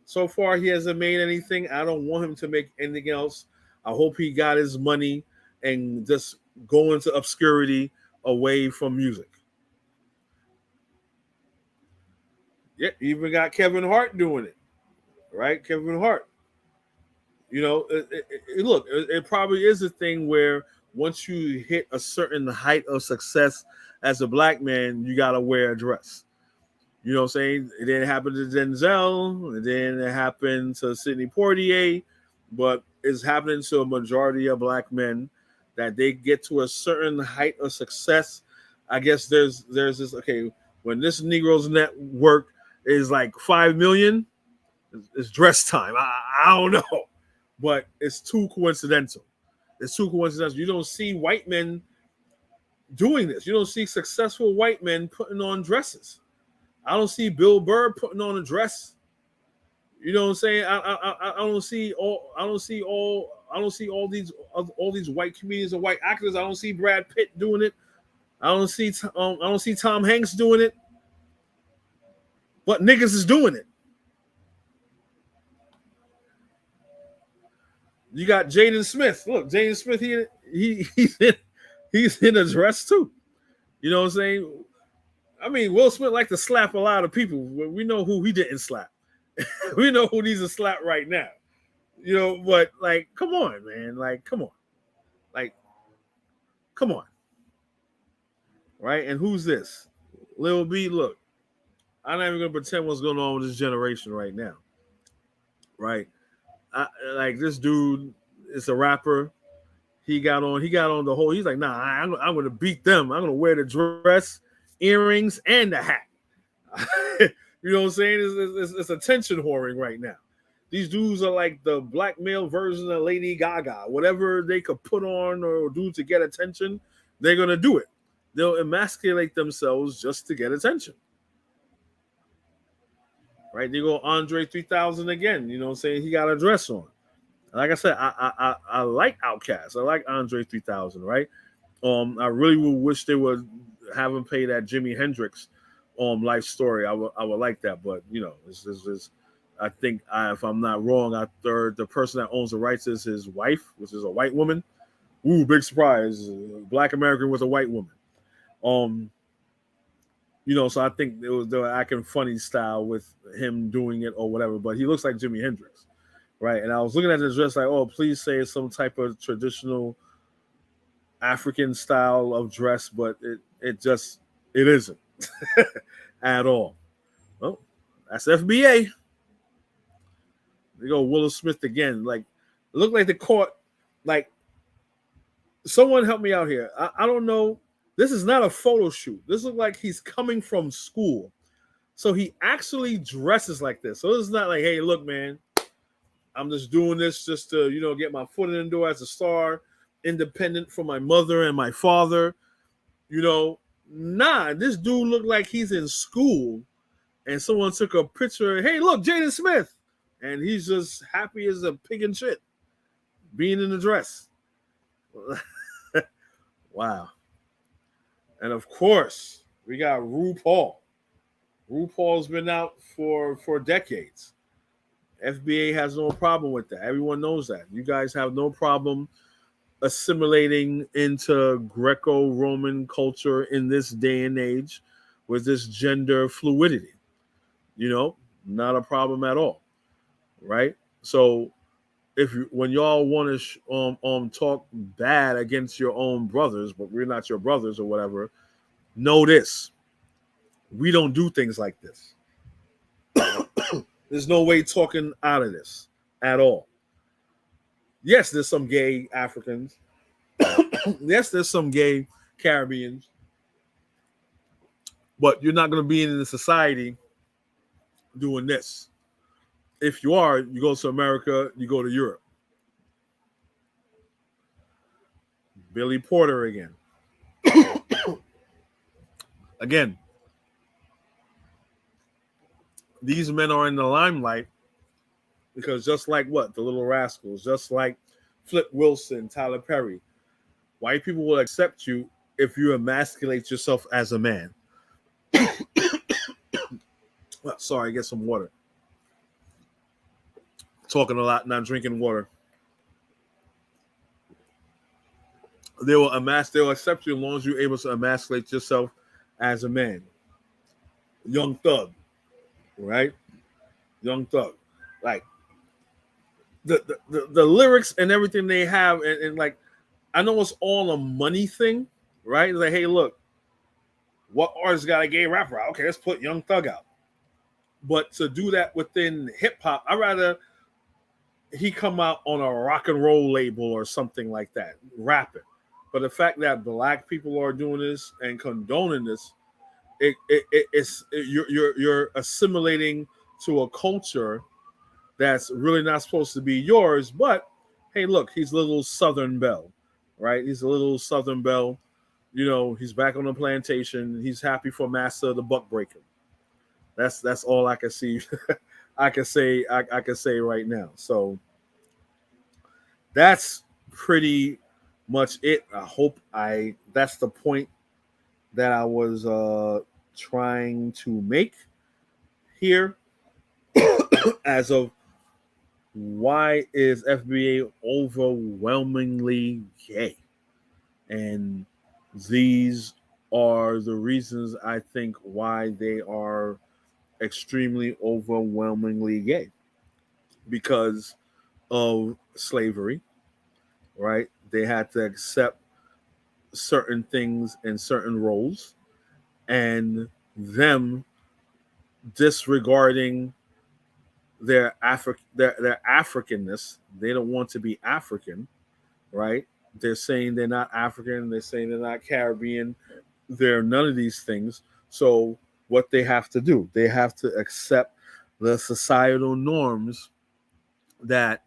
Speaker 1: So far, he hasn't made anything. I don't want him to make anything else. I hope he got his money and just go into obscurity away from music. Yeah, even got Kevin Hart doing it, right? Kevin Hart. You know, look, it probably is a thing where once you hit a certain height of success as a black man, you got to wear a dress. You know what I'm saying? It didn't happen to Denzel. It didn't happen to Sidney Poitier. But it's happening to a majority of black men that they get to a certain height of success. I guess there's this, okay, when this Negro's network is like 5 million, it's dress time. I don't know. But it's too coincidental. It's too coincidental. You don't see white men doing this. You don't see successful white men putting on dresses. I don't see Bill Burr putting on a dress. You know what I'm saying? I don't see all these white comedians and white actors. I don't see Brad Pitt doing it. I don't see Tom Hanks doing it. But niggas is doing it. You got Jaden Smith. Look, Jaden Smith, he's in a dress too. You know what I'm saying? I mean, Will Smith liked to slap a lot of people. We know who he didn't slap. We know who needs a slap right now. You know, but like, come on, man. Like, come on. Like, come on. Right? And who's this? Lil B, look. I'm not even gonna pretend what's going on with this generation right now. Right? Like this dude is a rapper. He got on the whole. He's like, nah, I'm gonna beat them. I'm gonna wear the dress, earrings, and the hat. You know what I'm saying? It's attention whoring right now. These dudes are like the black male version of Lady Gaga. Whatever they could put on or do to get attention, they're gonna do it. They'll emasculate themselves just to get attention. Right? They go Andre 3000 again. You know what I'm saying? He got a dress on. Like I said, I like Outkast. I like Andre 3000, right? I really would wish they would have him play that Jimi Hendrix life story. I would like that, but you know, this I think if I'm not wrong, the person that owns the rights is his wife, which is a white woman. Ooh, big surprise! Black American with a white woman. So I think they were acting funny style with him doing it or whatever. But he looks like Jimi Hendrix, right? And I was looking at the dress like, oh, please say it's some type of traditional African style of dress, but it isn't at all. Well, that's FBA. They go Willow Smith again. Like, it looked like the court. Like, someone help me out here. I don't know. This is not a photo shoot. This looks like he's coming from school. So he actually dresses like this. So it's not like, hey, look, man, I'm just doing this just to, get my foot in the door as a star, independent from my mother and my father. Nah, this dude looked like he's in school and someone took a picture. Hey, look, Jaden Smith. And he's just happy as a pig in shit being in the dress. Wow. And of course, we got RuPaul. RuPaul's been out for decades. FBA has no problem with that. Everyone knows that. You guys have no problem assimilating into Greco-Roman culture in this day and age with this gender fluidity. Not a problem at all. Right? So when y'all want to talk bad against your own brothers, but we're not your brothers or whatever, know this: we don't do things like this. There's no way talking out of this at all. Yes, there's some gay Africans. Yes, there's some gay Caribbeans, but you're not going to be in the society doing this. If you are, you go to America, you go to Europe. Billy Porter again. Again, these men are in the limelight because just like the Little Rascals, just like Flip Wilson, Tyler Perry, white people will accept you if you emasculate yourself as a man. Sorry, get some water. Talking a lot, not drinking water. They will accept you as long as you're able to emasculate yourself as a man. Young Thug, right? Young Thug. Like the lyrics and everything they have, and like, I know it's all a money thing, right? It's like, hey, look, what artist got a gay rapper out? Okay, let's put Young Thug out. But to do that within hip hop, I'd rather he come out on a rock and roll label or something like that, rapping. But the fact that black people are doing this and condoning this, you're assimilating to a culture that's really not supposed to be yours. But hey, look, he's a little Southern Belle, right? He's a little Southern Belle. He's back on the plantation. He's happy for Master the Buck Breaker. That's all I can see. I can say right now. So that's pretty much it. I hope that's the point that I was trying to make here as of why is FBA overwhelmingly gay? And these are the reasons I think why they are extremely overwhelmingly gay. Because of slavery, right? They had to accept certain things and certain roles, and them disregarding their Africanness. They don't want to be African, right? They're saying they're not African. They're saying they're not Caribbean. They're none of these things. So what they have to do, they have to accept the societal norms that,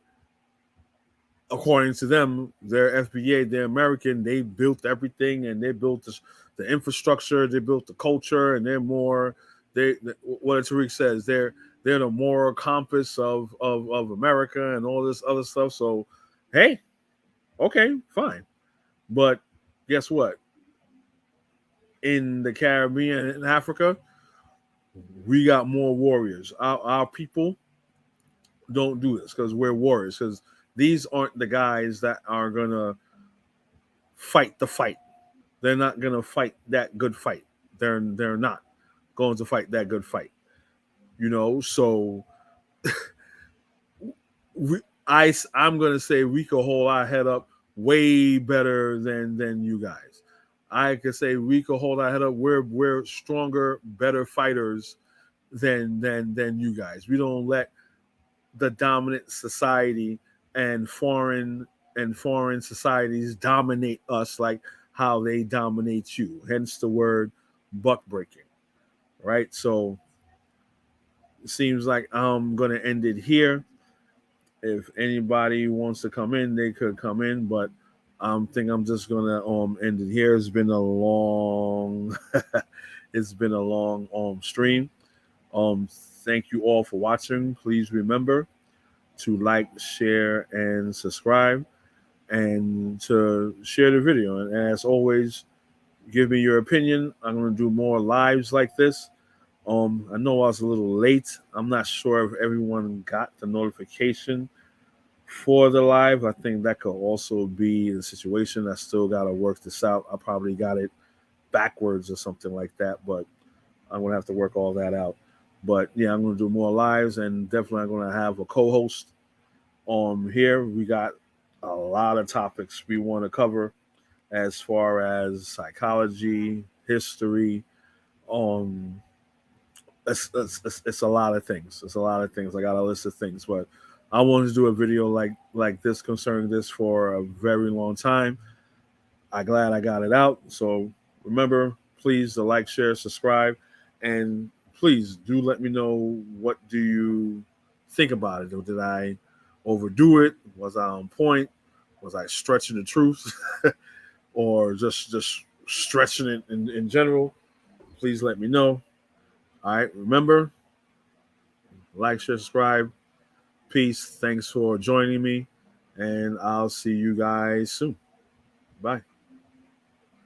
Speaker 1: according to them, they're FBA, they're American, they built everything, and they built the infrastructure, they built the culture, and they're more, what Tariq says, they're the moral compass of America and all this other stuff. So, hey, okay, fine. But guess what? In the Caribbean and Africa, we got more warriors. Our people don't do this because we're warriors. Because these aren't the guys that are going to fight the fight. They're not going to fight that good fight. They're not. going to fight that good fight. So I'm gonna say we could hold our head up way better than you guys. I could say we could hold our head up. We're stronger, better fighters than you guys. We don't let the dominant society and foreign societies dominate us like how they dominate you. Hence the word buck breaking. Right? So it seems like I'm gonna end it here. If anybody wants to come in, they could come in, but I think I'm just gonna end it here. It's been a long stream. Thank you all for watching. Please remember to like, share, and subscribe, and to share the video. And as always, give me your opinion. I'm gonna do more lives like this. I know I was a little late. I'm not sure if everyone got the notification for the live. I think that could also be the situation. I still got to work this out. I probably got it backwards or something like that, but I'm going to have to work all that out. But yeah, I'm going to do more lives, and definitely I'm going to have a co-host here. We got a lot of topics we want to cover as far as psychology, history, it's a lot of things. It's a lot of things. I got a list of things, but I wanted to do a video like this concerning this for a very long time. I'm glad I got it out. So remember, please to like, share, subscribe, and please do let me know what do you think about it. Or did I overdo it? Was I on point? Was I stretching the truth, or just stretching it in general? Please let me know. All right, remember, like, share, subscribe. Peace. Thanks for joining me, and I'll see you guys soon. Bye.